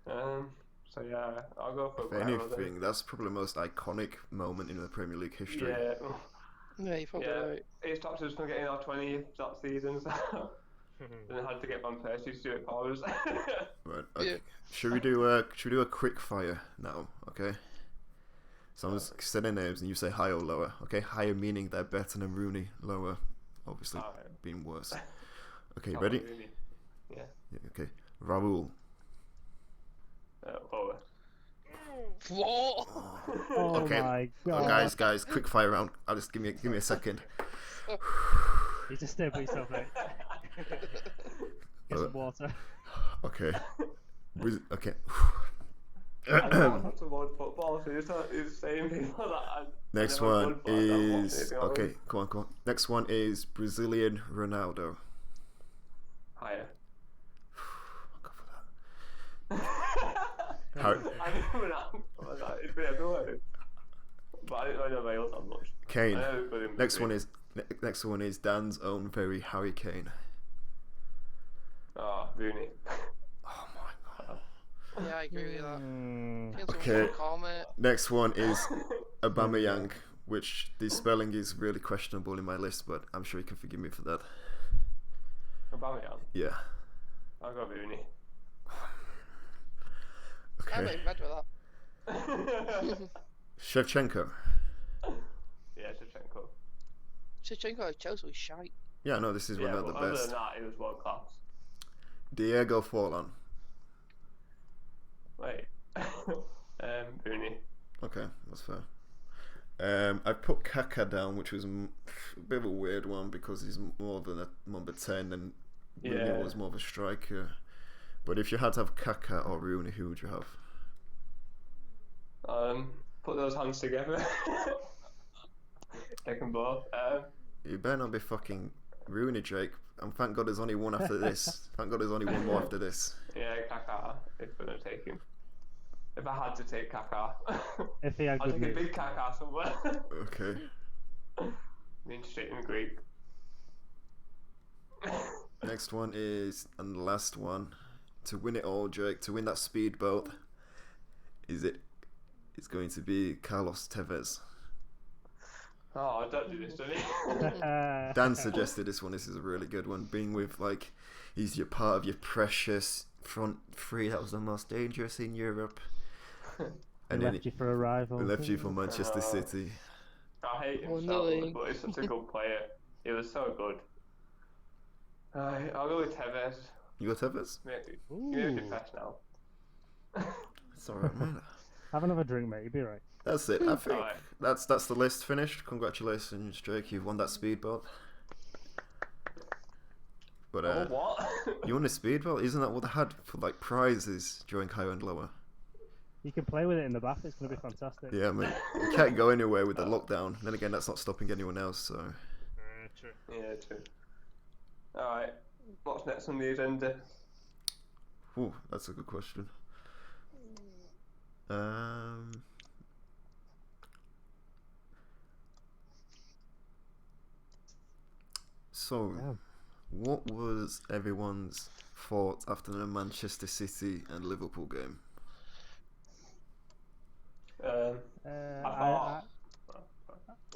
So yeah, I'll go for Aguero. If anything, that's probably the most iconic moment in the Premier League history. Yeah. Yeah, you probably right. It stopped us from getting our 20th that season, so then had to get Van Persie to do it for us. Right. Okay. Yeah. Should we do a quick fire now? Okay. Someone's saying names and you say higher or lower. Okay, higher meaning they're better than Rooney. Lower, obviously, being worse. Okay, ready? Rooney. Yeah. Okay, Raul. Lower. What? Oh Okay. my god. Oh, guys, quick fire round. I'll just give me a second. You just stay by yourself, mate. Get some water. Okay. Okay. Not towards football, so it's saying people that. Next one is okay. Come on. Next one is Brazilian Ronaldo. Higher. I'll go for that. I remember that. It's been everywhere. But I don't know that much. Kane. Next one is Dan's own very Harry Kane. Oh, Rooney. Oh my god. Yeah, I agree with that. Okay. Next one is Aubameyang, which the spelling is really questionable in my list, but I'm sure you can forgive me for that. Aubameyang? Yeah. I'll go Rooney. I'm Okay. not mad with that. Shevchenko. Yeah, Shevchenko. Shevchenko at Chelsea was shite. Yeah, no, this is one of the other best. than that, it was world class. Diego Forlan. Wait. Rooney. Okay, that's fair. I put Kaká down, which was a bit of a weird one because he's more of a number 10 and Rooney was more of a striker. But if you had to have Kaká or Rooney, who would you have? Put those hands together. Take them both. You better not be fucking Rooney, Jake. And thank God there's only one after this. Thank God there's only one more after this. Yeah, Kaká, if we're going to take him. If I had to take Kaká. If he had I'll good take a news. big Kaká somewhere. Okay. Mean straight in Greek. Next one is, and the last one, to win it all, Jake, to win that speedboat, it's going to be Carlos Tevez. Oh, don't do this to me. Dan suggested this one. This is a really good one. Being with, like, he's your part of your precious front three that was the most dangerous in Europe. And left you for a rival. Left you for Manchester City. I hate him so much, but he's such a good player. He was so good. I'll go with Tevez. You got Tevez? Maybe. You're depressed now. It's alright, man. Have another drink, mate. You'll be right. That's it. I think that's the list finished. Congratulations, Jake. You've won that speedboat. But what? You won a speedboat? Isn't that what they had for like prizes during higher and lower? You can play with it in the bath. It's going to be fantastic. Yeah, I mean, you can't go anywhere with the lockdown. Then again, that's not stopping anyone else. So. True. Yeah, true. All right. What's next on the agenda? Ooh, that's a good question. So, what was everyone's thoughts after the Manchester City and Liverpool game?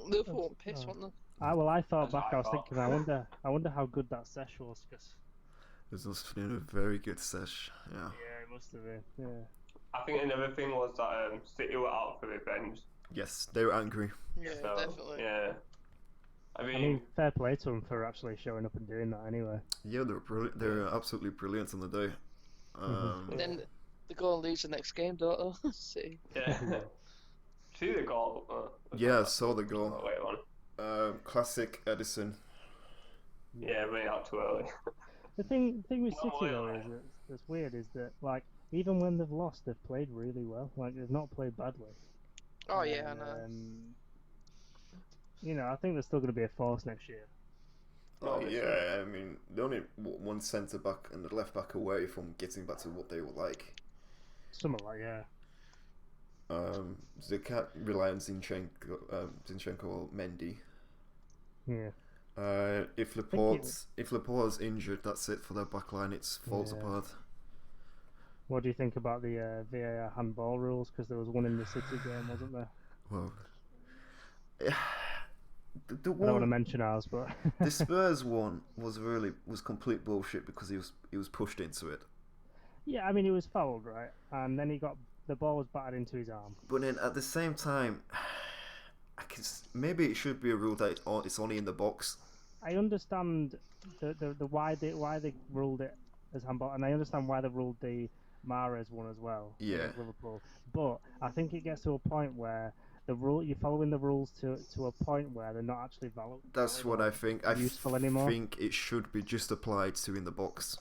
Liverpool were pissed, weren't they? I thought back. I was thinking, I wonder how good that sesh was. Cause it must have been a very good sesh. Yeah. Yeah, it must have been. Yeah. I think another thing was that City were out for revenge. Yes, they were angry. Yeah, So, definitely. Yeah. I I mean, fair play to them for actually showing up and doing that anyway. Yeah, they were brilliant. They were absolutely brilliant on the day. Then they go and lose the next game, don't they? See. Yeah. See the goal? Yeah, I saw the goal. Wait on. Classic Edison. Yeah, running out too early. The thing with City though is that's weird is that like even when they've lost, they've played really well. Like they've not played badly. Oh yeah, I know. You know, I think they're still going to be a force next year. Oh yeah, I mean, they're only one centre back and the left back away from getting back to what they were like. Something like So they can't rely on Zinchenko or Mendy. Yeah. If Laporte's injured, that's it for their backline. It falls apart. What do you think about the VAR handball rules? Because there was one in the City game, wasn't there? Well, I don't want to mention ours, but the Spurs one was complete bullshit because he was pushed into it. Yeah, I mean he was fouled, right? And then the ball was battered into his arm. But then at the same time, maybe it should be a rule that it's only in the box. I understand the why they ruled it as handball, and I understand why they ruled the Mahrez one as well. Yeah. Liverpool, but I think it gets to a point where you're following the rules to a point where they're not actually valid. That's what I think. I anymore. think it should be just applied to in the box.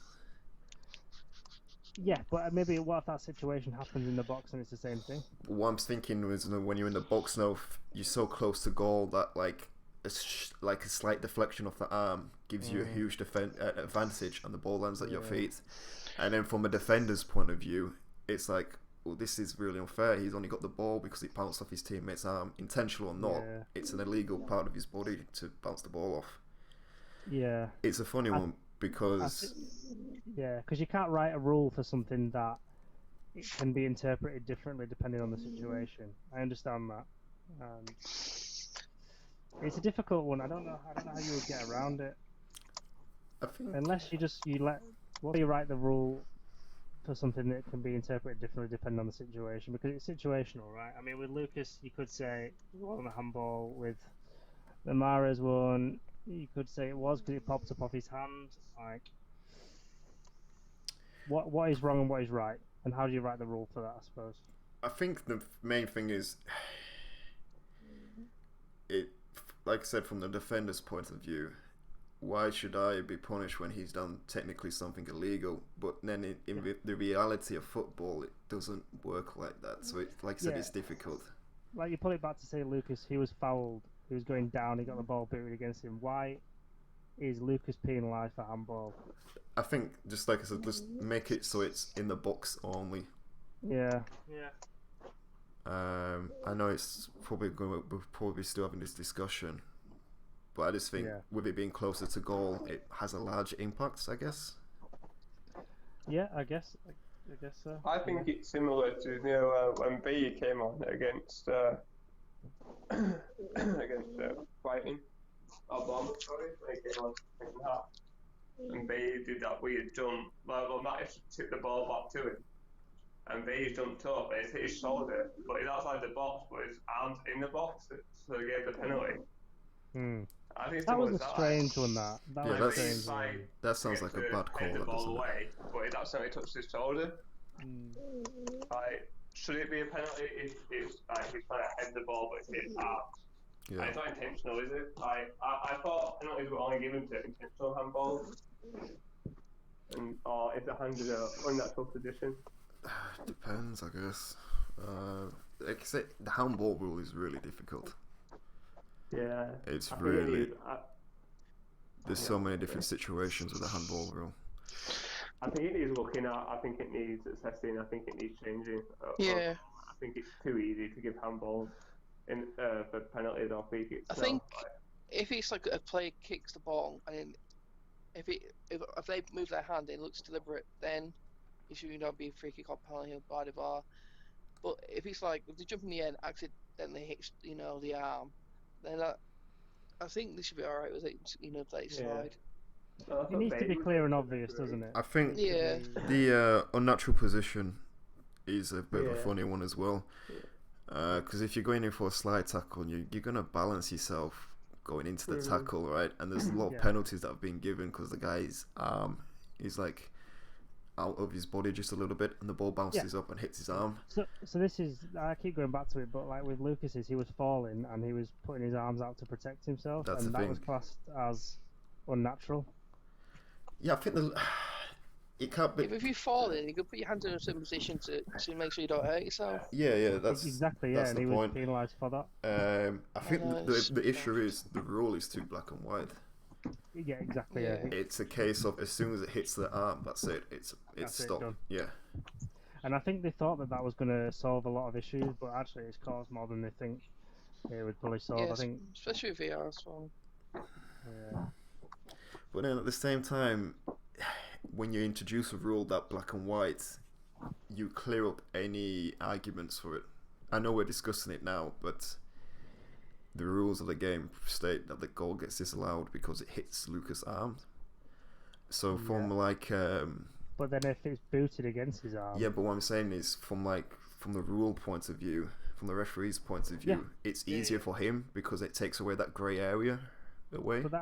Yeah, but maybe what if that situation happens in the box and it's the same thing? What I'm thinking was when you're in the box now, you're so close to goal that like a slight deflection of the arm gives you a huge advantage, and the ball lands at your feet. And then from a defender's point of view, it's like, well, this is really unfair. He's only got the ball because it bounced off his teammate's arm, intentional or not. Yeah. It's an illegal part of his body to bounce the ball off. Yeah, it's a funny one because because you can't write a rule for something that it can be interpreted differently depending on the situation. I understand that. It's a difficult one. I don't know how you would get around it. I think unless you write the rule for something that can be interpreted differently depending on the situation, because it's situational, right? I mean, with Lucas, you could say it wasn't a handball. With the Mahrez one, you could say it was because it popped up off his hand. Like, what is wrong and what is right, and how do you write the rule for that? I suppose. I think the main thing is it. Like I said, from the defender's point of view, why should I be punished when he's done technically something illegal? But then in the reality of football, it doesn't work like that. So, like I said, it's difficult. Like you put it back to say, Lucas, he was fouled. He was going down. He got the ball booted against him. Why is Lucas penalised for handball? I think, just like I said, just make it so it's in the box only. Yeah. I know it's probably we'll probably still having this discussion, but I just think with it being closer to goal, it has a large impact, I guess. Yeah, I guess so. I think it's similar to when B came on against Brighton. Bournemouth, sorry, when he came on second half. And B did that weird jump. Well, Mattis took the ball back to him. And B jumped up and it's hit his shoulder, but he's outside the box, but his arm's in the box, so he gave the penalty. I think that was a strange one. That sounds like a bad call. The ball away, but it accidentally touched his shoulder. Should it be a penalty if he's trying to head the ball but it's hit his arm? Yeah. It's not intentional, is it? I thought penalties were only given to intentional handballs, or if the hand is an unnatural position. Depends, I guess. Like I say, the handball rule is really difficult. Yeah. It's really. There's so many different situations with the handball rule. I think it needs looking at. I think it needs assessing. I think it needs changing. Yeah. I think it's too easy to give handballs for penalties or free kicks. I think if it's like a player kicks the ball and if they move their hand and it looks deliberate, then it should not be a free kick or penalty by the bar. But if it's like if they jump in the end, accidentally hits the arm, then I think this should be alright with it. Play slide. It needs to be clear and obvious, doesn't it? I think the unnatural position is a bit of a funny one as well. Because if you're going in for a slide tackle, you're going to balance yourself going into the tackle, right? And there's a lot of penalties that have been given because the guy's arm is like out of his body just a little bit, and the ball bounces up and hits his arm. So this is, I keep going back to it, but like with Lucas's, he was falling and he was putting his arms out to protect himself, and that was classed as unnatural. Yeah, I think it can't be. If you're falling, you can put your hands in a certain position to make sure you don't hurt yourself. Yeah, that's exactly. That's and the he point. was penalised for that. I think the issue is the rule is too black and white. Yeah, exactly. Yeah. It's a case of as soon as it hits the arm, that's it. It's stopped. Yeah. And I think they thought that was going to solve a lot of issues, but actually it's caused more than they think it would probably solve. Yeah, I think, especially with VR as well. Yeah. But then at the same time, when you introduce a rule that black and white, you clear up any arguments for it. I know we're discussing it now, but the rules of the game state that the goal gets disallowed because it hits Lucas' arm. So from but then if it's booted against his arm. Yeah, but what I'm saying is from the rule point of view, from the referee's point of view, it's easier for him because it takes away that grey area away. But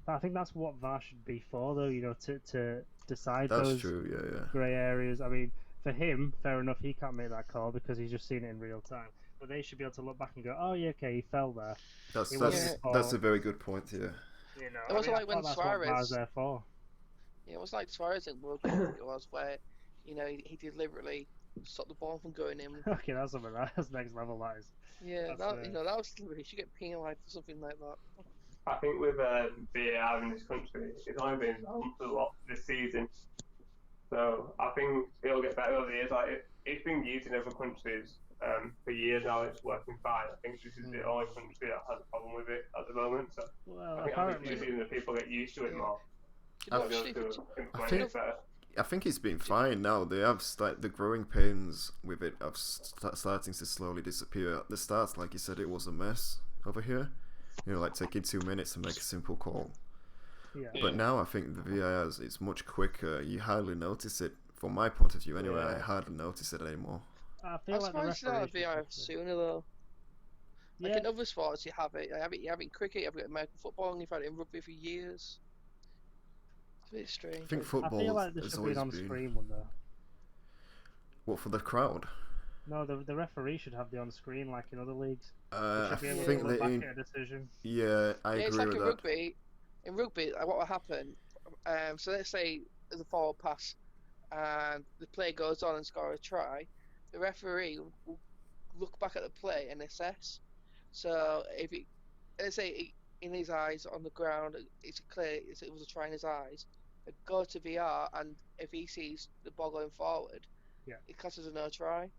I think that's what VAR should be for, though. To decide that's those true, grey areas. I mean, for him, fair enough, he can't make that call because he's just seen it in real time. But they should be able to look back and go, oh yeah, okay, he fell there. That's a very good point. Yeah. It wasn't like when that's Suarez. What VAR's there for. Yeah, it was like Suarez in World Cup. It was where he deliberately stopped the ball from going in. Okay, that's something. That's next level. That is. Yeah, that was he should get penalised for something like that. I think with VAR in this country, it's only been on for a lot this season. So I think it'll get better over the years. Like it's been used in other countries for years now. It's working fine. I think this is the only country that has a problem with it at the moment. So I think after the season, the people get used to it more. I think it's been fine now. They have the growing pains with it are starting to slowly disappear. At the start, like you said, it was a mess over here. Like taking 2 minutes to make a simple call. Yeah. But now I think the VAR it's much quicker. You hardly notice it. From my point of view, anyway, I hardly notice it anymore. I feel like the surprised you VAR sooner though. Like in other sports, you have it. You have it in cricket. You've got American football, and you've had it in rugby for years. It's a bit strange. I think football. I feel like there should be an on-screen one though. What, for the crowd? No, the referee should have the on-screen like in other leagues. I think they a decision. Yeah, I agree it's like with in that. Rugby. In rugby, what will happen? So let's say there's a forward pass, and the player goes on and scores a try. The referee will look back at the play and assess. So let's say in his eyes on the ground, it's clear it was a try in his eyes. Go to VR, and if he sees the ball going forward, it counts as a no try.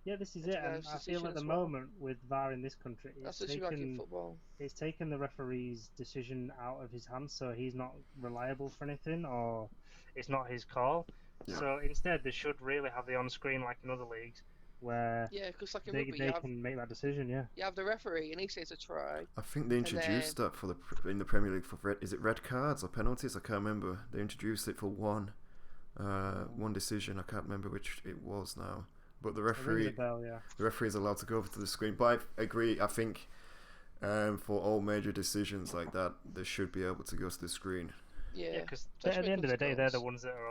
Yeah, this is it, and I feel at the moment with VAR in this country, it's taken the referee's decision out of his hands, so he's not reliable for anything, or it's not his call. Yeah. So instead, they should really have the on-screen like in other leagues, where because like in they rugby, can make that decision. Yeah, you have the referee, and he says a try. I think they introduced that in the Premier League for red cards or penalties. I can't remember. They introduced it for one decision. I can't remember which it was now. But the referee is allowed to go over to the screen. But I agree. I think for all major decisions like that, they should be able to go to the screen. Yeah, because at the end of the day, they're the ones that are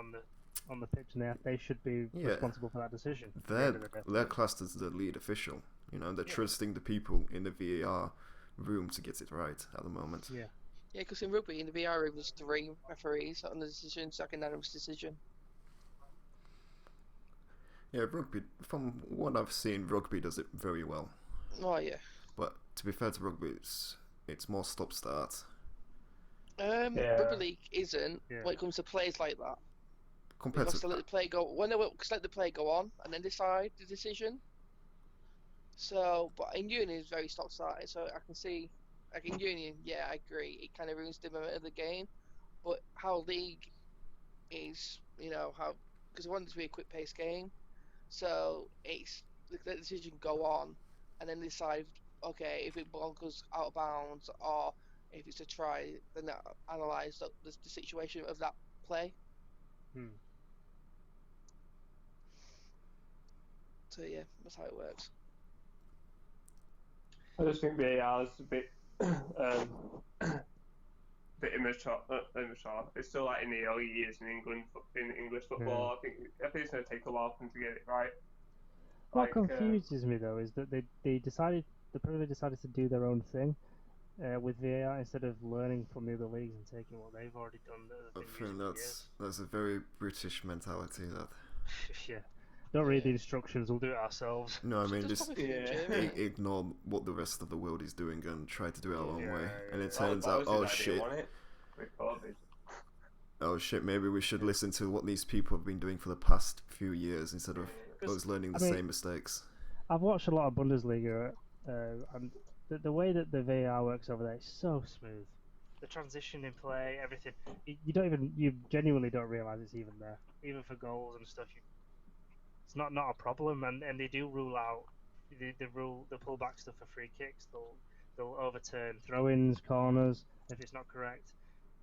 on the pitch, and they should be responsible for that decision. They're classed as the lead official. You know, they're trusting the people in the VAR room to get it right at the moment. Yeah, because in rugby, in the VAR room, there's 3 referees on the decision, so like a unanimous decision. Yeah, rugby, from what I've seen, rugby does it very well. Oh, yeah. But to be fair to rugby, it's more stop-start. Rugby league isn't when it comes to plays like that. Compared to let the play go, let the play go on and then decide the decision. So, but in uni it's very stop-started, so I can see, like in uni, I agree, it kind of ruins the moment of the game. But how league is, because I want it to be a quick-paced game. So it's let the decision go on, and then decide. Okay, if it goes out of bounds or if it's a try, then analyse the situation of that play. So yeah, that's how it works. I just think VAR is a bit immature. It's still like in the early years in England, in English football. I think it's going to take a while for them to get it right. What confuses me though is that the Premier League decided to do their own thing with VAR instead of learning from the other leagues and taking what they've already done. I think that's a very British mentality. That don't read the instructions, we'll do it ourselves. No, I mean just ignore what the rest of the world is doing and try to do it our own way. And it turns out, oh shit, maybe we should listen to what these people have been doing for the past few years instead of us learning the same mistakes. I've watched a lot of Bundesliga, and the way that the VAR works over there is so smooth. The transition in play, everything. You genuinely don't realise it's even there. Even for goals and stuff, it's not a problem. And they do rule out the pull back stuff for free kicks. They'll overturn throw-ins, corners if it's not correct.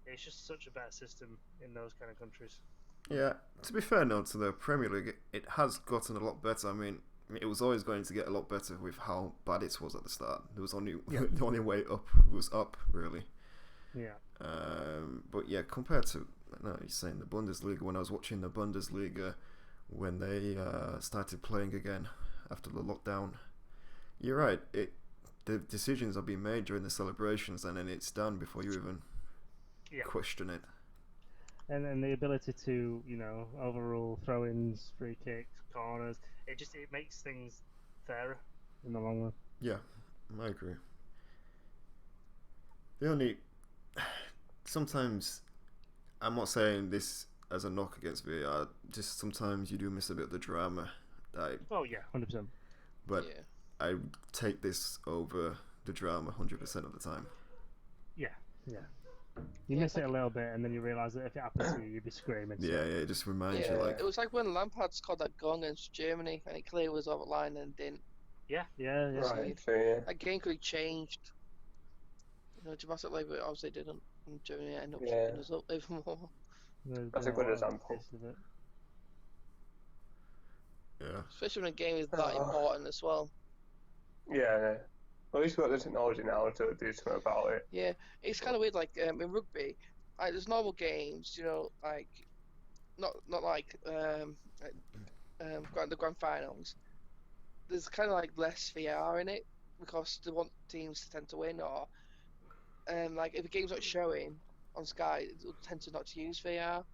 It's just such a better system in those kind of countries. Yeah, to be fair now to the Premier League, it has gotten a lot better. I mean, it was always going to get a lot better with how bad it was at the start. There was only the only way up was up, really. Yeah. But yeah, compared to you're saying the Bundesliga, when I was watching the Bundesliga when they started playing again after the lockdown, you're right. The decisions are being made during the celebrations, and then it's done before you even question it. And the ability to, overrule throw-ins, free kicks, corners, it makes things fairer in the long run. Yeah, I agree. Sometimes, I'm not saying this as a knock against VAR, just sometimes you do miss a bit of the drama. 100%. But I take this over the drama 100% of the time. Yeah. You miss it a little bit, and then you realise that if it happens to you, you'd be screaming. Yeah, it just reminds you it was like when Lampard scored that goal against Germany, and it clearly was over the line and didn't. Yeah. Right, fair. That game could have changed. Dramatically, but obviously didn't. And Germany ended up fucking us up even more. That's a good example. Yeah. Especially when a game is that important as well. Yeah. At least we've got the technology now to do something about it. Yeah, it's kind of weird. Like in rugby, there's normal games, like not like the grand finals. There's kind of like less VR in it because they want teams to tend to win, or like if a game's not showing on Sky, they'll tend to not to use VR.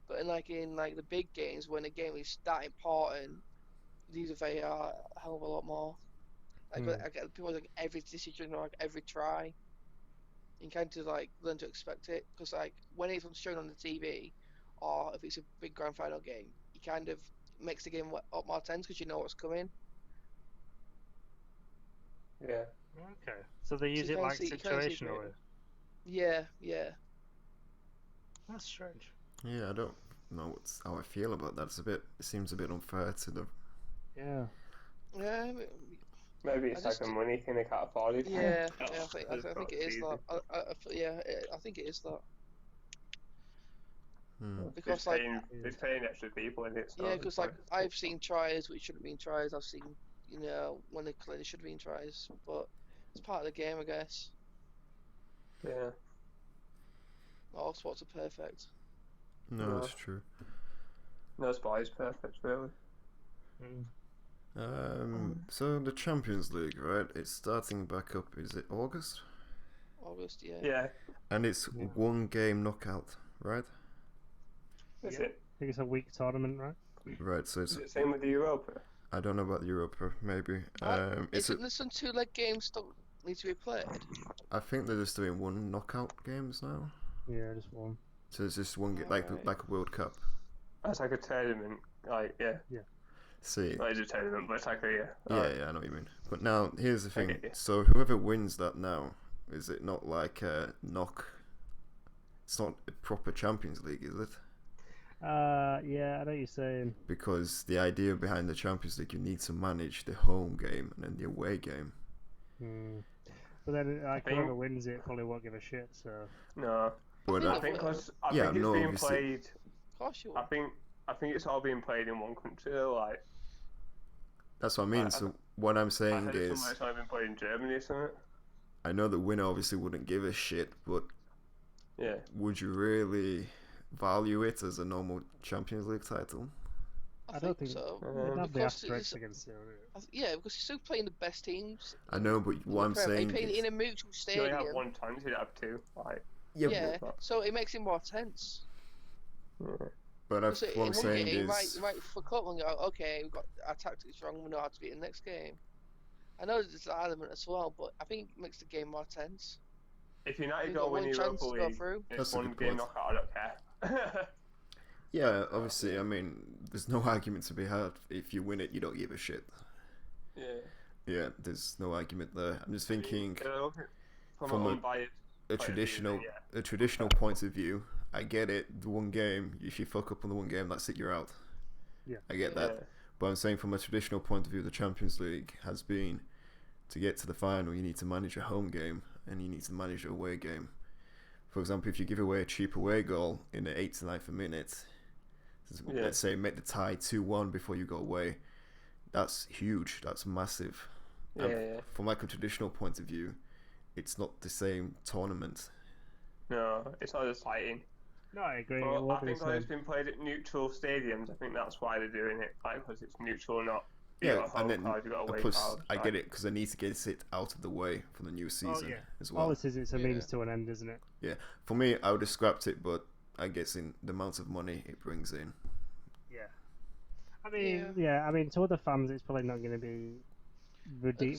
But in the big games, when a game is that important, they use VR a hell of a lot more. Like people like every decision or like every try. You kind of like learn to expect it, because like when it's shown on the TV, or if it's a big grand final game, you kind of makes the game up more tense because you know what's coming. Yeah. Okay. So they use it like situationally. Yeah. That's strange. Yeah, I don't know how I feel about that. It seems a bit unfair to the. Yeah. Maybe it's like a money thing, they can't afford it. Yeah, I think it is that. I think it is that. Because it's paying extra people in it. So yeah, because like I've seen tries which shouldn't have been tries. I've seen when they clearly should have been tries, but it's part of the game, I guess. Yeah. Not all sports are perfect. No, it's true. No sport is perfect, really. So the Champions League, right? It's starting back up. Is it August? August, yeah. Yeah. And it's one game knockout, right? Is it? I think it's a week tournament, right? Right. So it's the same with the Europa. I don't know about the Europa, maybe. Isn't there some 2-leg games that need to be played? I think they're just doing one knockout games now. Yeah, just one. So it's just one, like a World Cup. That's like a tournament, yeah. See. Not a tournament, but it's like a Yeah, I know what you mean. But now here's the thing. So whoever wins that now, is it not like a knock? It's not a proper Champions League, is it? Yeah, I know what you're saying. Because the idea behind the Champions League, you need to manage the home game and then the away game. But then, whoever wins it probably won't give a shit. So no. But I think it's being played. Of course you will. I think it's all being played in one country. Like. That's what I mean. So what I'm saying is, it's only been played in Germany, isn't it? I know the winner obviously wouldn't give a shit, but would you really value it as a normal Champions League title? I don't think so. It'd have the asterisks against it. Yeah, because you're still playing the best teams. I know, but what I'm saying is... You're playing in a neutral stadium. You only have one chance, you'd have two. Yeah, so it makes it more tense. But what I'm saying is... You might fuck up and go, okay, we've got our tactics wrong, we know how to beat the next game. I know there's that element as well, but I think it makes the game more tense. If United go win Europa League, it's one game knockout, I don't care. Yeah, obviously, I mean, there's no argument to be had. If you win it, you don't give a shit. Yeah, there's no argument there. I'm just thinking from a traditional point of view, I get it. The one game, if you fuck up on the one game, that's it, you're out. Yeah, I get that. But I'm saying from a traditional point of view, the Champions League has been to get to the final, you need to manage a home game and you need to manage a away game. For example, if you give away a cheap away goal in the 89th minute, let's say make the tie 2-1 before you go away, that's huge, that's massive. From like a traditional point of view, it's not the same tournament. No, it's not exciting. No, I agree. But I think when it's been played at neutral stadiums, I think that's why they're doing it, because it's neutral, not and then plus I get it because they need to get it out of the way for the new season as well. All this is, it's a means to an end, isn't it? Yeah, for me, I would have scrapped it, but I guess in the amount of money it brings in. I mean, to other fans, it's probably not going to be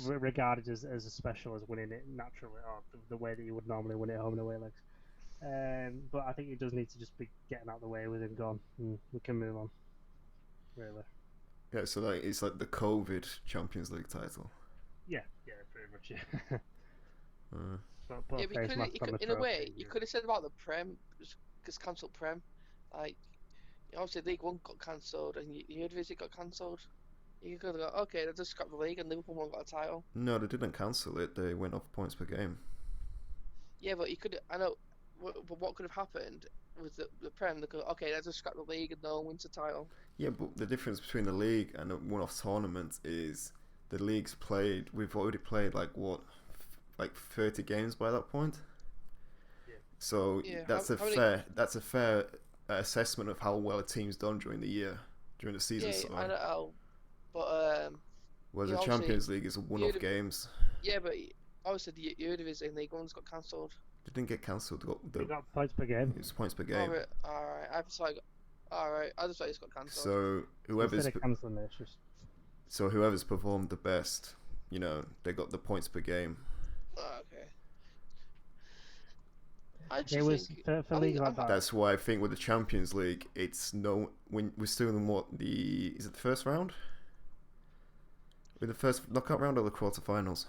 regarded as special as winning it naturally, or the way that you would normally win it home and away legs. But I think it does need to just be getting out of the way with him gone, and we can move on. Really. Yeah, so it's like the COVID Champions League title. Yeah, pretty much. Yeah. But in a way, you could have said about the Prem, because cancelled Prem, like. Obviously, League One got cancelled and Eredivisie got cancelled. You could have got, okay, they just scrapped the league and Liverpool won got a title. No, they didn't cancel it. They went off points per game. Yeah, but you could. I know. But what could have happened with the Prem? They go, okay, let's just scrap the league and no one wins the title. Yeah, but the difference between the league and a one-off tournament is the league's played. We've already played like 30 games by that point. Yeah. So that's a fair assessment of how well a team's done during the season. I know, but whereas the Champions League is a one-off games. Yeah, but obviously the Eredivisie and League One's got cancelled. They didn't get cancelled. They got points per game. It's points per game. Alright. I just thought it's got cancelled. So whoever's performed the best, they got the points per game. Okay. I just It was think for league like that. That's why I think with the Champions League, it's no when we're still in is it the first round? With the first knockout round or the quarterfinals?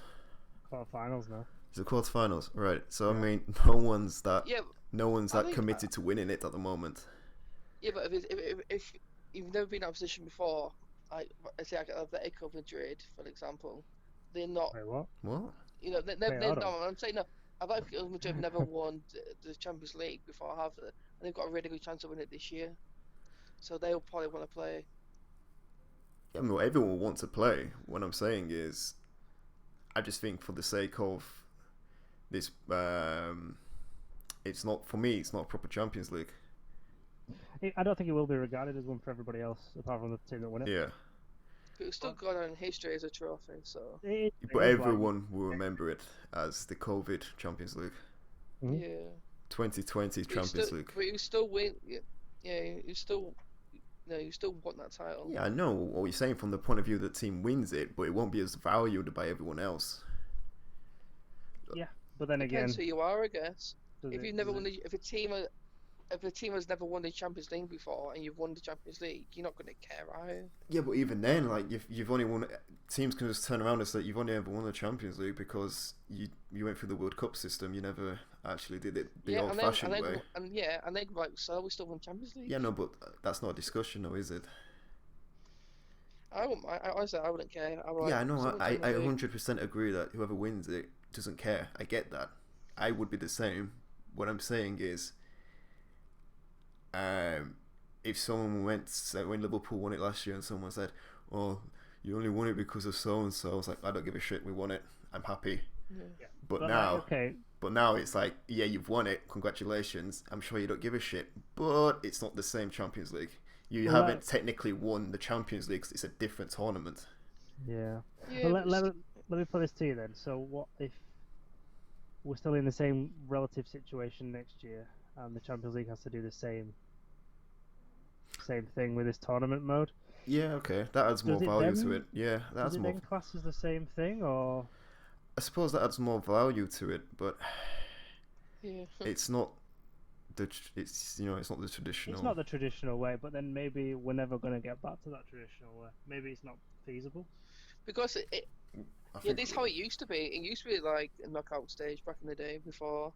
Quarterfinals now. It's the quarterfinals, right? So Yeah. I mean, no one's that I think, committed to winning it at the moment. Yeah, but if you've never been in that position before, I say like Atletico Madrid, for example, they're not. Wait, what? What? You know, they're Wait, no. I'm saying no. Atletico Madrid have never won the Champions League before, have they? And they've got a really good chance of winning it this year. So they'll probably want to play. Yeah, well, everyone will want to play. What I'm saying is, I just think for the sake of this, it's not for me. It's not a proper Champions League. I don't think it will be regarded as one for everybody else, apart from the team that win it. Yeah. But it's still gone on in history as a trophy, so. But everyone will remember it as the COVID Champions League. Mm-hmm. Yeah. 2020 Champions League. But you still win. Yeah, you still. You still want that title. Yeah, I know what you're saying from the point of view that the team wins it, but it won't be as valued by everyone else. Yeah, but then Depends again, who you are, I guess. If a team has never won the Champions League before and you've won the Champions League, you're not going to care, are you? Yeah, but even then, like you've only won. Teams can just turn around and say you've only ever won the Champions League because you went through the World Cup system. You never actually did it the old-fashioned way. And they like, so we still won Champions League. Yeah, no, but that's not a discussion, though, is it? Honestly, I wouldn't care. Yeah, I know. I 100% agree that whoever wins it doesn't care. I get that. I would be the same. What I'm saying is, if someone when Liverpool won it last year and someone said, "Oh, you only won it because of so and so," I was like, "I don't give a shit. We won it. I'm happy." Yeah. But now it's like, yeah, you've won it. Congratulations. I'm sure you don't give a shit, but it's not the same Champions League. You haven't technically won the Champions League. 'Cause it's a different tournament. Yeah. Well, let me put this to you then. So what if we're still in the same relative situation next year, and the Champions League has to do the same thing with this tournament mode? Yeah, okay, that adds more value to it. Yeah, that adds more. Does it then class as the same thing, or? I suppose that adds more value to it, but it's not it's not the traditional. It's not the traditional way, but then maybe we're never going to get back to that traditional way. Maybe it's not feasible. Because this is how it used to be. It used to be like a knockout stage back in the day before.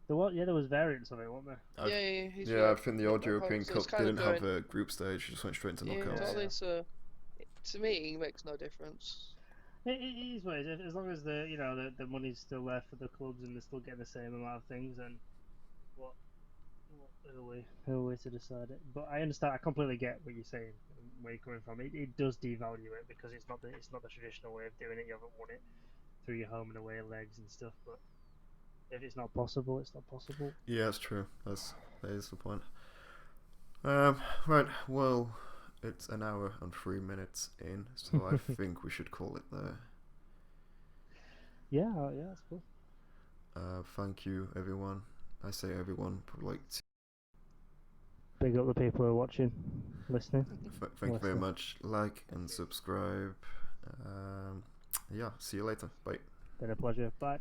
There was variants of it, weren't there? I think the old European Cup didn't have a group stage; just went straight into knockouts. Yeah, totally. So, to me, it makes no difference. It is what it is. As long as the money's still there for the clubs and they're still getting the same amount of things, and who are we to decide it? But I understand. I completely get what you're saying, where you're coming from. It does devalue it because it's not the traditional way of doing it. You haven't won it through your home and away legs and stuff. But if it's not possible, it's not possible. Yeah, that's true. That is the point. Right. Well, it's an hour and 3 minutes in, so I think we should call it there. Yeah, that's cool. Thank you, everyone. I say everyone, but like. Big up the people who are watching, listening. Thank you very much. Like and subscribe. See you later. Bye. Been a pleasure. Bye.